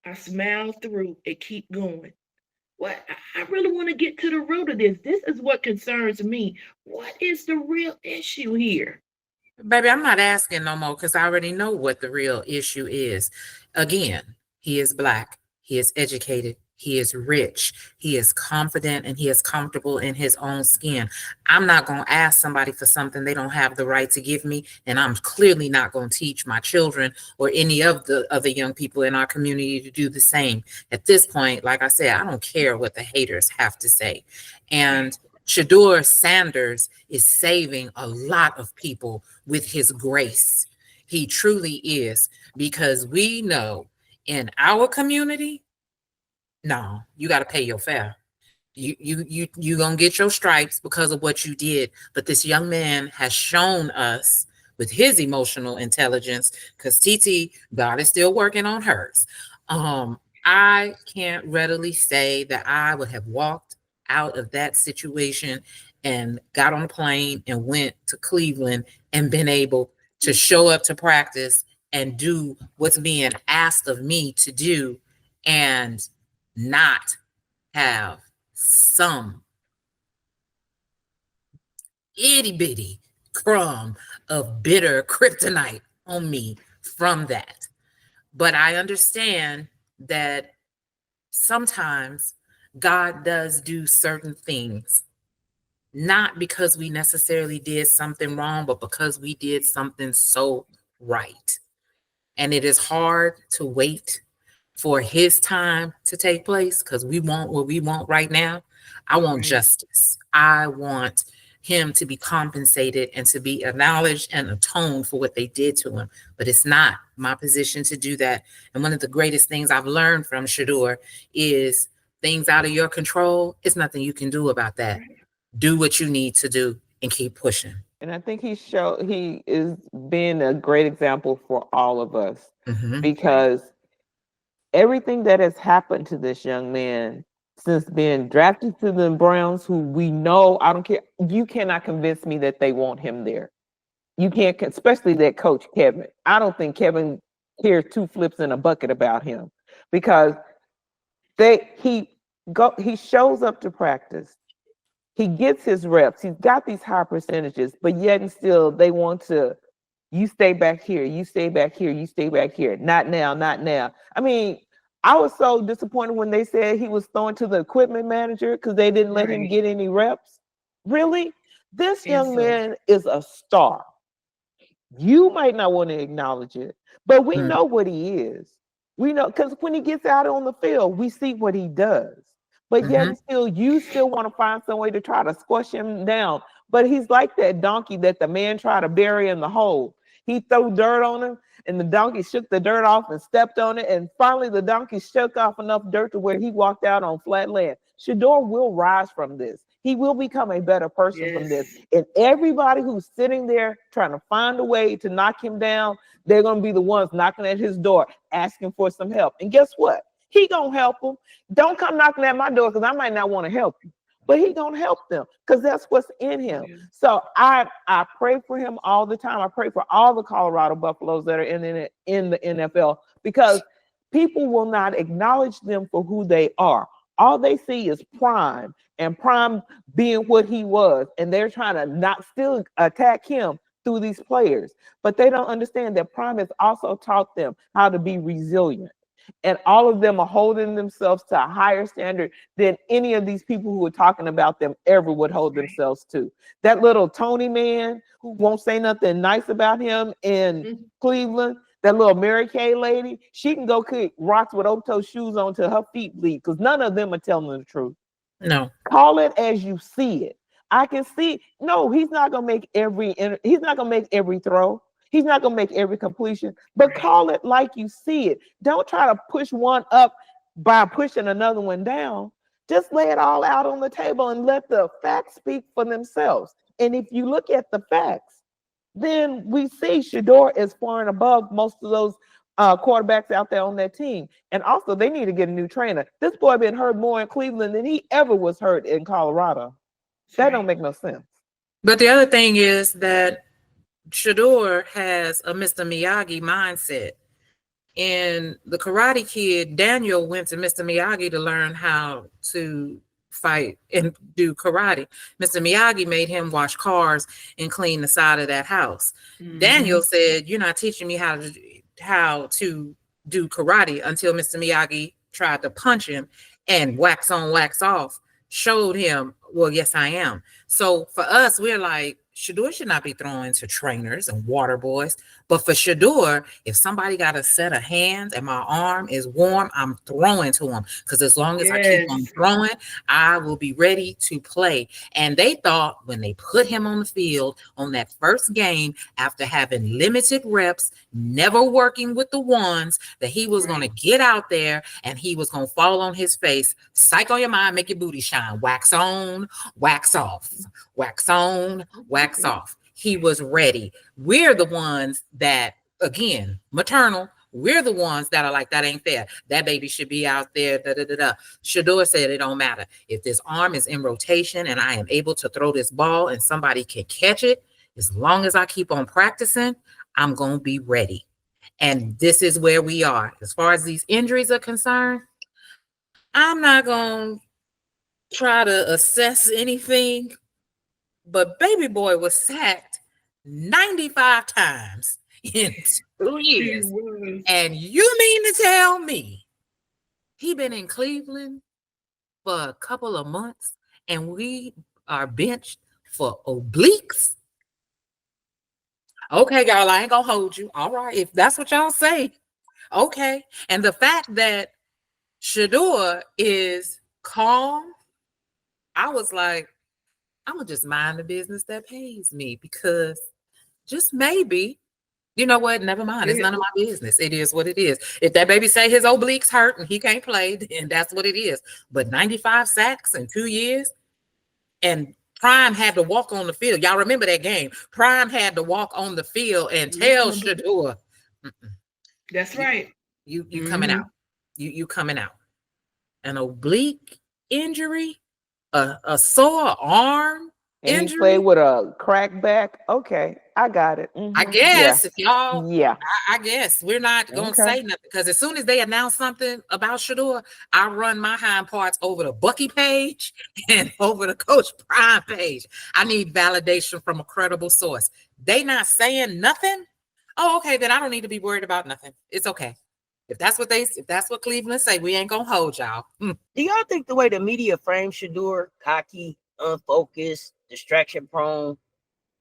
I smile through and keep going. What I really want to get to the root of this. This is what concerns me. What is the real issue here? Baby, I'm not asking no more, because I already know what the real issue is. Again, he is Black. He is educated. He is rich. He is confident, and he is comfortable in his own skin. I'm not going to ask somebody for something they don't have the right to give me. And I'm clearly not going to teach my children or any of the other young people in our community to do the same. At this point, like I said, I don't care what the haters have to say. And Shador Sanders is saving a lot of people with his grace. He truly is, because we know in our community, no, you got to pay your fare. You gonna get your stripes because of what you did. But this young man has shown us with his emotional intelligence, because TT, God is still working on hers. I can't readily say that I would have walked out of that situation and got on a plane and went to Cleveland and been able to show up to practice and do what's being asked of me to do, and not have some itty bitty crumb of bitter kryptonite on me from that. But I understand that sometimes God does do certain things, not because we necessarily did something wrong, but because we did something so right. And it is hard to wait for his time to take place because we want what we want right now. I want justice. I want him to be compensated and to be acknowledged and atoned for what they did to him. But it's not my position to do that. And one of the greatest things I've learned from Shador is things out of your control. It's nothing you can do about that. Do what you need to do and keep pushing. And I think he is being a great example for all of us because everything that has happened to this young man since being drafted to the Browns, who we know, I don't care, you cannot convince me that they want him there. You can't, especially that coach Kevin. I don't think Kevin cares two flips in a bucket about him because he shows up to practice. He gets his reps. He's got these high percentages, but yet and still they want to, you stay back here, you stay back here, you stay back here. Not now, not now. I mean, I was so disappointed when they said he was thrown to the equipment manager because they didn't let him get any reps. Really? This young man is a star. You might not want to acknowledge it, but we know what he is. We know because when he gets out on the field, we see what he does. But yet still, you still want to find some way to try to squash him down. But he's like that donkey that the man tried to bury in the hole. He threw dirt on him, and the donkey shook the dirt off and stepped on it. And finally, the donkey shook off enough dirt to where he walked out on flat land. Shador will rise from this. He will become a better person from this. And everybody who's sitting there trying to find a way to knock him down, they're going to be the ones knocking at his door, asking for some help. And guess what? He gonna help them. Don't come knocking at my door because I might not want to help you, but he gonna help them because that's what's in him. So I pray for him all the time. I pray for all the Colorado Buffaloes that are in the NFL because people will not acknowledge them for who they are. All they see is Prime and Prime being what he was, and they're trying to not still attack him through these players, but they don't understand that Prime has also taught them how to be resilient. And all of them are holding themselves to a higher standard than any of these people who are talking about them ever would hold themselves to. That little Tony man who won't say nothing nice about him in Cleveland, that little Mary Kay lady, she can go kick rocks with open-toe shoes on till her feet bleed because none of them are telling the truth. No. Call it as you see it. I can see, no, he's not going to make every throw. He's not going to make every completion, but call it like you see it. Don't try to push one up by pushing another one down. Just lay it all out on the table and let the facts speak for themselves. And if you look at the facts, then we see Shador is far and above most of those quarterbacks out there on that team. And also, they need to get a new trainer. This boy been hurt more in Cleveland than he ever was hurt in Colorado. That don't make no sense. But the other thing is that Shador has a Mr. Miyagi mindset. In The Karate Kid, Daniel went to Mr. Miyagi to learn how to fight and do karate. Mr. Miyagi made him wash cars and clean the side of that house. Daniel said, "You're not teaching me how to do karate," until Mr. Miyagi tried to punch him and wax on, wax off, showed him, well, yes, I am. So for us, we're like, Shador should not be throwing to trainers and water boys. But for Shador, if somebody got a set of hands and my arm is warm, I'm throwing to him. Because as long as I keep on throwing, I will be ready to play. And they thought when they put him on the field on that first game, after having limited reps, never working with the ones, that he was going to get out there and he was going to fall on his face. Psych on your mind, make your booty shine. Wax on, wax off. Wax on, wax off. He was ready. We're the ones that, again, maternal, we're the ones that are like, that ain't fair. That baby should be out there. Da, da, da, da. Shador said it don't matter. If this arm is in rotation and I am able to throw this ball and somebody can catch it, as long as I keep on practicing, I'm going to be ready. And this is where we are. As far as these injuries are concerned, I'm not going to try to assess anything. But baby boy was sacked 95 times in 2 years. And you mean to tell me he been in Cleveland for a couple of months and we are benched for obliques. Okay, y'all, I ain't gonna hold you. All right, if that's what y'all say, okay. And the fact that Shador is calm, I was like, I'm gonna just mind the business that pays me, because just maybe, you know what? Never mind. It's none of my business. It is what it is. If that baby say his obliques hurt and he can't play, then that's what it is. But 95 sacks in 2 years, and Prime had to walk on the field. Y'all remember that game? Prime had to walk on the field and tell Shador, that's right. You coming out. You coming out. An oblique injury, a sore arm And injury. he played with a crack back. Okay, I got it. I guess if y'all, yeah, I guess we're not gonna say nothing, because as soon as they announce something about Shador, I run my hind parts over the Bucky page and over the Coach Prime page. I need validation from a credible source. They not saying nothing. Oh, okay, then I don't need to be worried about nothing. It's okay. If that's what Cleveland say, we ain't gonna hold y'all. Do y'all think the way the media frames Shador, cocky, unfocused, distraction prone,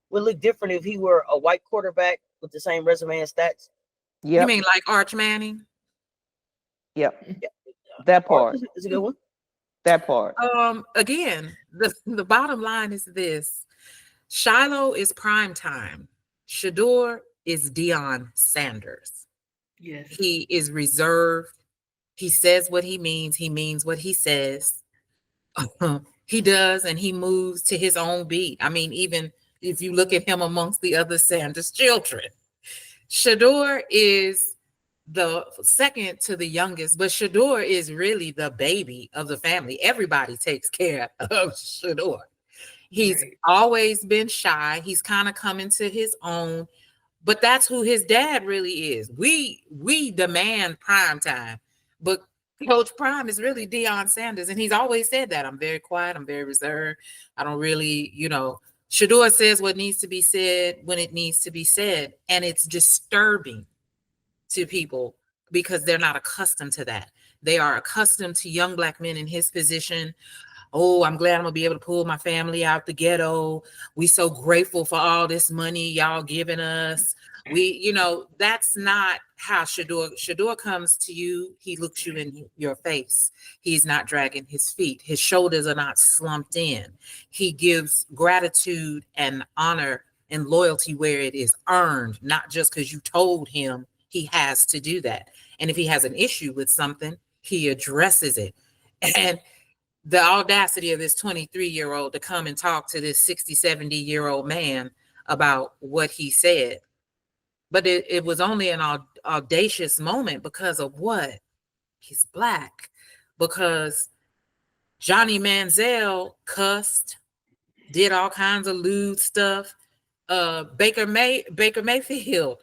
would look different if he were a white quarterback with the same resume and stats? You mean like Arch Manning? Yep. That part is a good one. That part. Again, the bottom line is this: Shiloh is prime time. Shador is Deion Sanders. Yes. He is reserved. He says what he means. He means what he says. He does, and he moves to his own beat. I mean, even if you look at him amongst the other Sanders children, Shador is the second to the youngest, but Shador is really the baby of the family. Everybody takes care of Shador. He's always been shy. He's kind of coming to his own. But that's who his dad really is. We demand prime time, but Coach Prime is really Deion Sanders, and he's always said that. I'm very quiet. I'm very reserved. I don't really, Shador says what needs to be said when it needs to be said, and it's disturbing to people because they're not accustomed to that. They are accustomed to young Black men in his position. Oh, I'm glad I'm gonna be able to pull my family out the ghetto. We so grateful for all this money y'all giving us. That's not how Shador comes to you. He looks you in your face. He's not dragging his feet. His shoulders are not slumped in. He gives gratitude and honor and loyalty where it is earned, not just because you told him he has to do that. And if he has an issue with something, he addresses it. And the audacity of this 23-year-old to come and talk to this 60, 70-year-old man about what he said. But it was only an audacious moment because of what? He's Black. Because Johnny Manziel cussed, did all kinds of lewd stuff. Baker Mayfield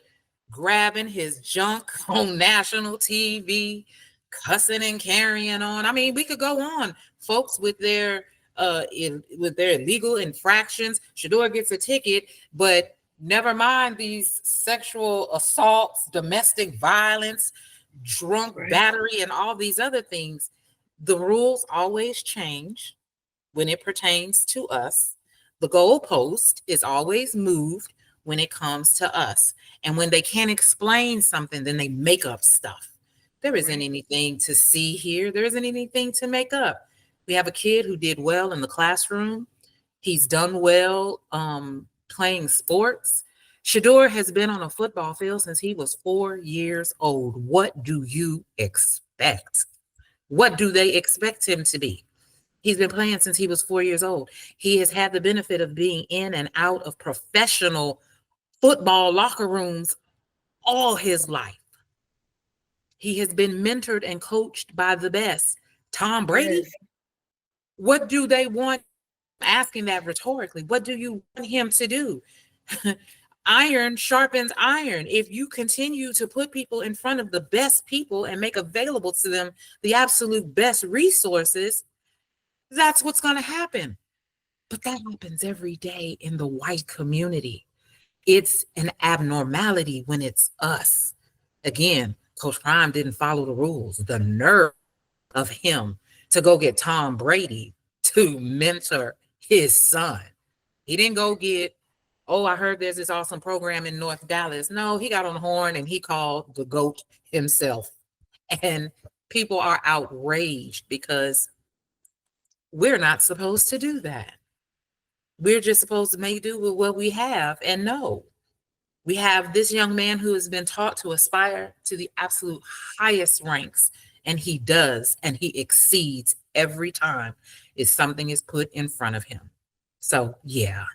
grabbing his junk on national TV, cussing and carrying on. I mean, we could go on. Folks with their illegal infractions. Shador gets a ticket, but never mind these sexual assaults, domestic violence, drunk battery, and all these other things. The rules always change when it pertains to us. The goalpost is always moved when it comes to us. And when they can't explain something, then they make up stuff. There isn't anything to see here. There isn't anything to make up. We have a kid who did well in the classroom. He's done well playing sports. Shador has been on a football field since he was 4 years old. What do you expect? What do they expect him to be? He's been playing since he was 4 years old. He has had the benefit of being in and out of professional football locker rooms all his life. He has been mentored and coached by the best. Tom Brady, what do they want? I'm asking that rhetorically. What do you want him to do? Iron sharpens iron. If you continue to put people in front of the best people and make available to them the absolute best resources, that's what's going to happen. But that happens every day in the white community. It's an abnormality when it's us. Again, Coach Prime didn't follow the rules. The nerve of him to go get Tom Brady to mentor his son. He didn't go get, oh, I heard there's this awesome program in North Dallas. No, he got on the horn and he called the GOAT himself. And people are outraged because we're not supposed to do that. We're just supposed to make do with what we have. And no, we have this young man who has been taught to aspire to the absolute highest ranks, and he does, and he exceeds every time if something is put in front of him. So yeah,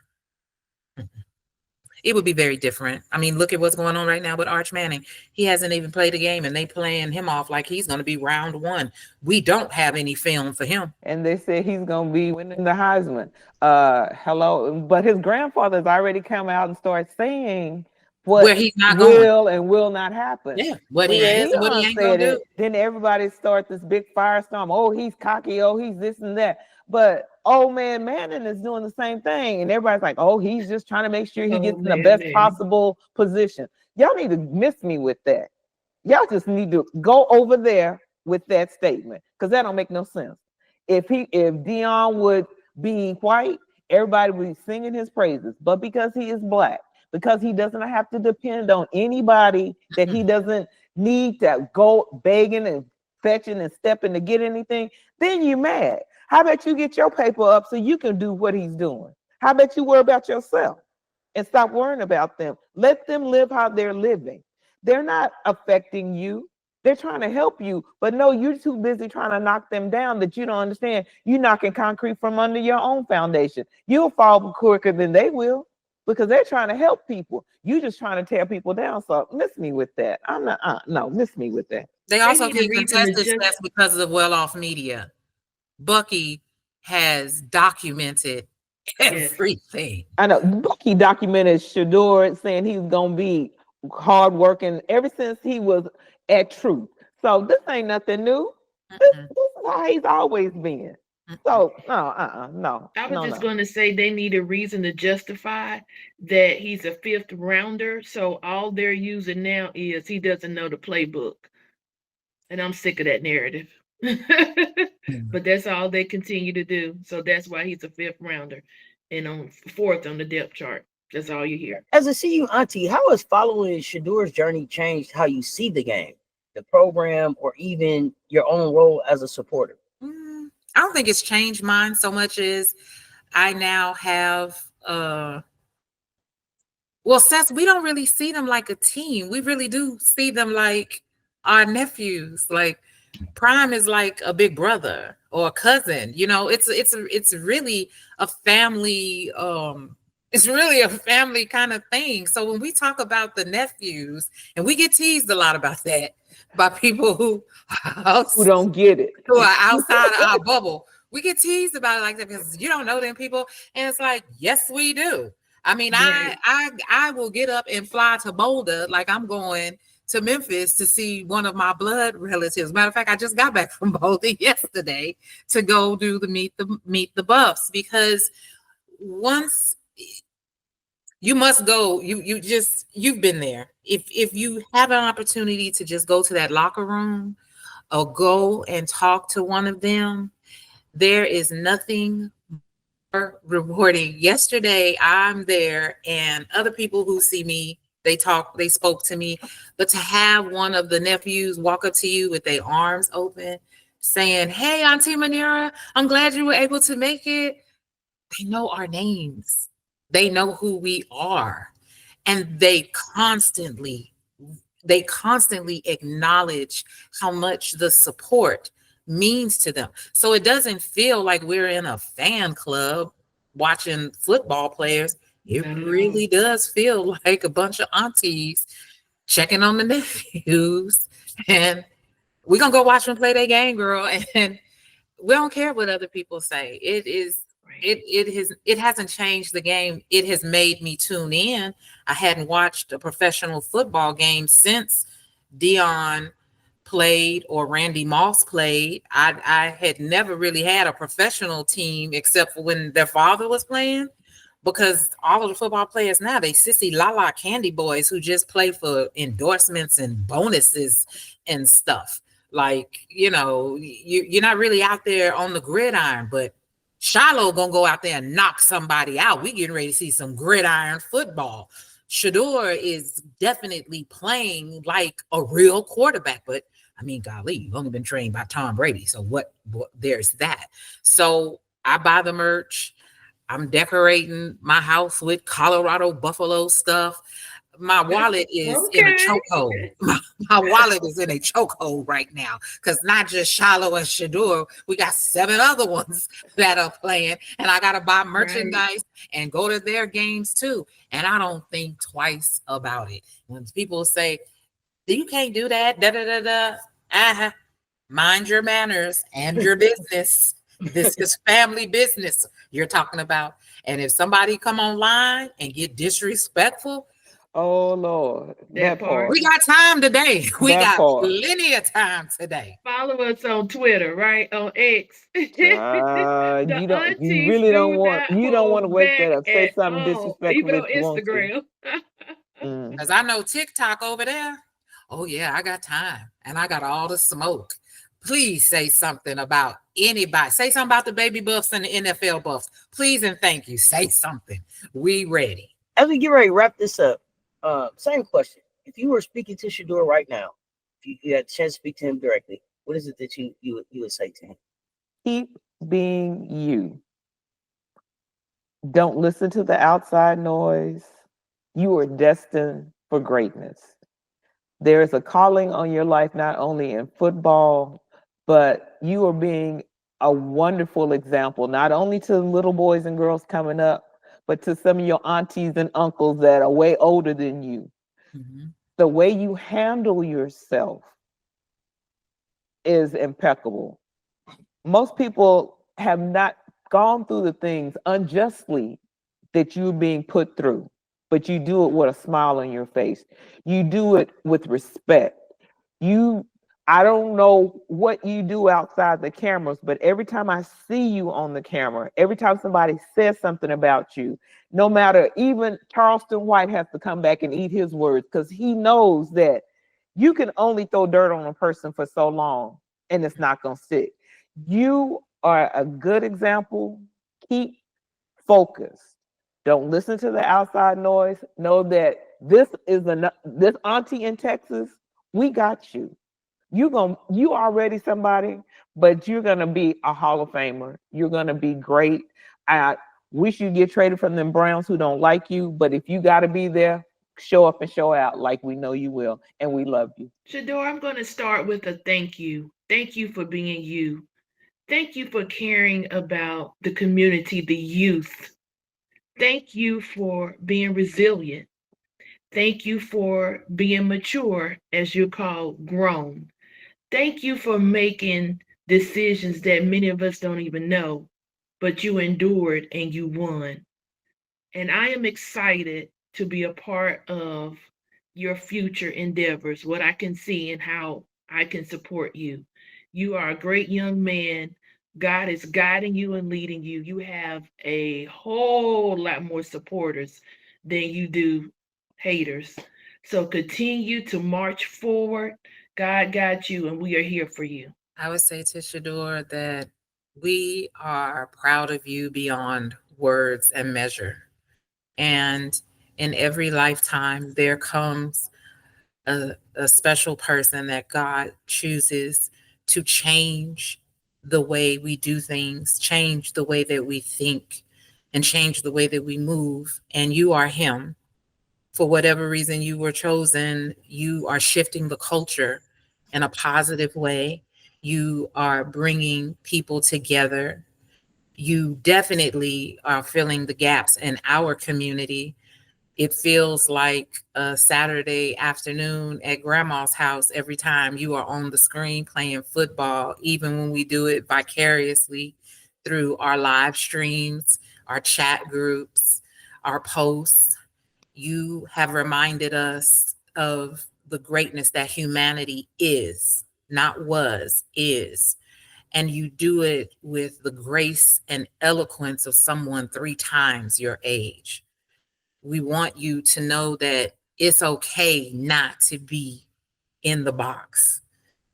it would be very different. I mean, look at what's going on right now with Arch Manning. He hasn't even played a game, and they playing him off like he's going to be round one. We don't have any film for him. And they said he's going to be winning the Heisman. Hello, but his grandfather's already come out and started saying what where he's not will and will not happen. Yeah, what he is and what he ain't going to do. Then everybody starts this big firestorm. Oh, he's cocky. Oh, he's this and that. But old man Manning is doing the same thing. And everybody's like, oh, he's just trying to make sure he gets in the best possible position. Y'all need to miss me with that. Y'all just need to go over there with that statement, because that don't make no sense. If Dion would be white, everybody would be singing his praises. But because he is black, because he doesn't have to depend on anybody, that he doesn't need to go begging and fetching and stepping to get anything, then you're mad. How about you get your paper up so you can do what he's doing? How about you worry about yourself and stop worrying about them? Let them live how they're living. They're not affecting you. They're trying to help you, but no, you're too busy trying to knock them down that you don't understand. You're knocking concrete from under your own foundation. You'll fall quicker than they will, because they're trying to help people. You just trying to tear people down. So miss me with that. I'm not, no, miss me with that. They also can contest this success because of well-off media. Bucky has documented everything. I know Bucky documented Shador saying he's gonna be hardworking ever since he was at Truth. So this ain't nothing new. This is how he's always been. So no. I was just going to say they need a reason to justify that he's a fifth rounder. So all they're using now is he doesn't know the playbook, and I'm sick of that narrative. But that's all they continue to do. So that's why he's a fifth rounder and on fourth on the depth chart. That's all you hear. As a CU auntie, how has following Shador's journey changed how you see the game, the program, or even your own role as a supporter? I don't think it's changed mine so much as I now have, Seth, we don't really see them like a team. We really do see them like our nephews. Like Prime is like a big brother or a cousin. You know, it's really a family. It's really a family kind of thing. So when we talk about the nephews, and we get teased a lot about that by people who don't get it, who are outside of our bubble, we get teased about it like that because you don't know them people. And it's like, yes, we do. I mean, I will get up and fly to Boulder like I'm going to Memphis to see one of my blood relatives. Matter of fact, I just got back from Boulder yesterday to go do the meet the Buffs, because once you must go, you've been there. If you have an opportunity to just go to that locker room or go and talk to one of them, there is nothing more rewarding. Yesterday, I'm there, and other people who see me, they spoke to me, but to have one of the nephews walk up to you with their arms open, saying, "Hey, Auntie Manera, I'm glad you were able to make it." They know our names. They know who we are. And they constantly acknowledge how much the support means to them. So it doesn't feel like we're in a fan club watching football players. It really does feel like a bunch of aunties checking on the nephews. And we're going to go watch them play their game, girl. And we don't care what other people say. It hasn't changed the game. It has made me tune in. I hadn't watched a professional football game since Dion played or Randy Moss played. I had never really had a professional team except for when their father was playing, because all of the football players now, they sissy la candy boys who just play for endorsements and bonuses and stuff. Like, you're not really out there on the gridiron, but Shiloh gonna go out there and knock somebody out. We getting ready to see some gridiron football. Shador is definitely playing like a real quarterback, but I mean, golly, you've only been trained by Tom Brady. So what there's that. So I buy the merch. I'm decorating my house with Colorado Buffalo stuff. My wallet is in a chokehold. My wallet is in a chokehold right now because not just Shiloh and Shador, we got 7 other ones that are playing, and I gotta buy merchandise and go to their games too. And I don't think twice about it. When people say, "You can't do that," mind your manners and your business. This is family business you're talking about. And if somebody come online and get disrespectful, oh Lord, that part. We got time today. We That got part. plenty of time today. Follow us on Twitter, right? On X. You really don't want to wake that up. Say something disrespectful. Even on Instagram. Because I know TikTok over there. Oh yeah, I got time and I got all the smoke. Please say something about anybody. Say something about the baby buffs and the NFL buffs. Please and thank you. Say something. We ready. As we get ready to wrap this up, same question. If you were speaking to Shador right now, if you had a chance to speak to him directly, what is it that you would say to him? Keep being you. Don't listen to the outside noise. You are destined for greatness. There is a calling on your life, not only in football, but you are being a wonderful example, not only to little boys and girls coming up, but to some of your aunties and uncles that are way older than you. Mm-hmm. The way you handle yourself is impeccable. Most people have not gone through the things unjustly that you're being put through, but you do it with a smile on your face. You do it with respect. I don't know what you do outside the cameras, but every time I see you on the camera, every time somebody says something about you, no matter, even Charleston White has to come back and eat his words because he knows that you can only throw dirt on a person for so long and it's not going to stick. You are a good example. Keep focused. Don't listen to the outside noise. Know that this auntie in Texas, we got you. You already somebody, but you're gonna be a Hall of Famer. You're gonna be great. I wish you get traded from them Browns who don't like you, but if you gotta be there, show up and show out like we know you will, and we love you. Shador, I'm gonna start with a thank you. Thank you for being you. Thank you for caring about the community, the youth. Thank you for being resilient. Thank you for being mature, as you're called, grown. Thank you for making decisions that many of us don't even know, but you endured and you won. And I am excited to be a part of your future endeavors, what I can see and how I can support you. You are a great young man. God is guiding you and leading you. You have a whole lot more supporters than you do haters. So continue to march forward. God got you, and we are here for you. I would say to Shador that we are proud of you beyond words and measure. And in every lifetime, there comes a special person that God chooses to change the way we do things, change the way that we think, and change the way that we move. And you are him. For whatever reason you were chosen, you are shifting the culture in a positive way. You are bringing people together. You definitely are filling the gaps in our community. It feels like a Saturday afternoon at grandma's house every time you are on the screen playing football, even when we do it vicariously through our live streams, our chat groups, our posts. You have reminded us of the greatness that humanity is, not was, is. And you do it with the grace and eloquence of someone 3 times your age. We want you to know that it's okay not to be in the box.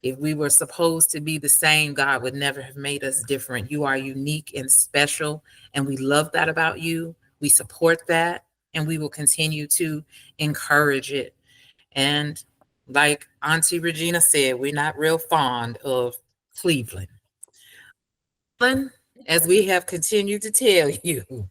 If we were supposed to be the same, God would never have made us different. You are unique and special, and we love that about you. We support that, and we will continue to encourage it. And like Auntie Regina said, we're not real fond of Cleveland. As we have continued to tell you,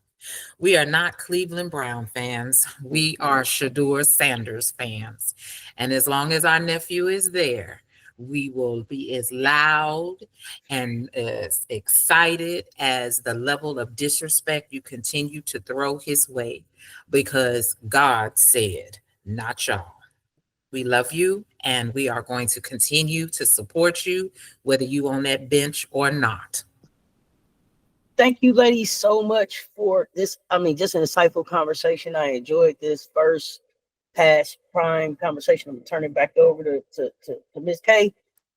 we are not Cleveland Brown fans. We are Shador Sanders fans. And as long as our nephew is there, we will be as loud and as excited as the level of disrespect you continue to throw his way, because God said, not y'all. We love you, and we are going to continue to support you, whether you on that bench or not. Thank you, ladies, so much for this. I mean, just an insightful conversation. I enjoyed this first PassTPrime conversation. I'm gonna turn it back over to Miss K.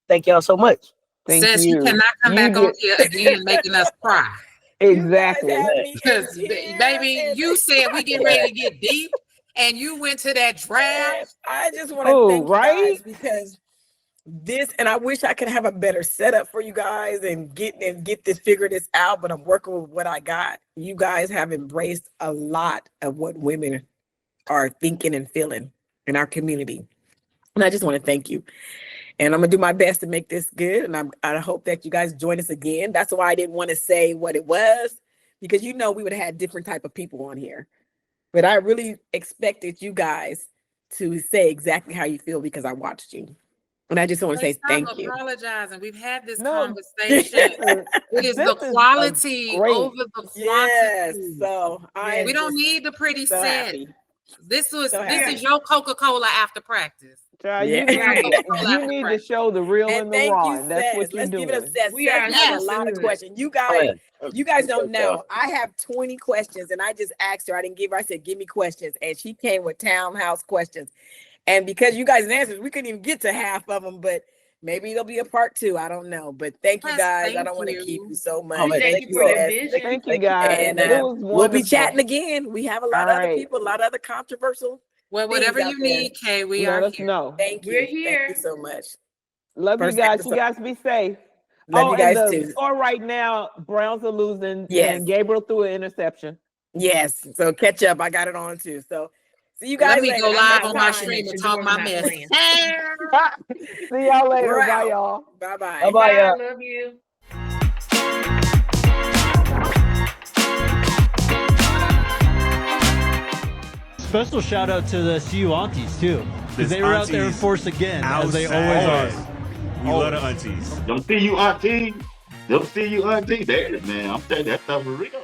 Thank y'all so much. Thank Says you. you cannot come back on here again making us cry. Exactly. Because baby, you said we get ready to get deep, and you went to that draft. I just want to thank you guys, because this, and I wish I could have a better setup for you guys and figure this out, but I'm working with what I got. You guys have embraced a lot of what women are thinking and feeling in our community. And I just want to thank you. And I'm gonna do my best to make this good. And I hope that you guys join us again. That's why I didn't want to say what it was, because we would have had different type of people on here. But I really expected you guys to say exactly how you feel, because I watched you. And I just want to say thank you. Apologizing. We've had this conversation. It is the quality over the quantity. Yes. So we don't need the pretty set. This is your Coca-Cola after practice. Child, you need to show the real and the raw. And that's what you're doing. We have a lot of questions. You guys don't know. I have 20 questions, and I just asked her. I didn't give her. I said, "Give me questions," and she came with townhouse questions. And because you guys answered, we couldn't even get to half of them. But maybe there'll be a part 2. I don't know. But thank you guys. I don't want to keep you so much. Thank you for the vision. Thank you guys. And we'll be chatting again. We have a lot of other people, a lot of other controversial. Well, whatever you need, Kay, we let are us here. know. Thank you. We're here. Thank you so much. Love you guys. You guys be safe. Love you guys too. Score right now, Browns are losing. Yes. And Gabriel threw an interception. Yes. So catch up. I got it on too. So see you guys. Let me later. go live on my stream and talk my mess. See y'all later. Bye, y'all. Bye-bye. Bye-bye. I love you. Special shout out to the CU Aunties too, because they were out there in force again, as they always are. We love the Aunties. Them CU Aunties. Them CU Aunties. Man, I'm telling you, that stuff for real.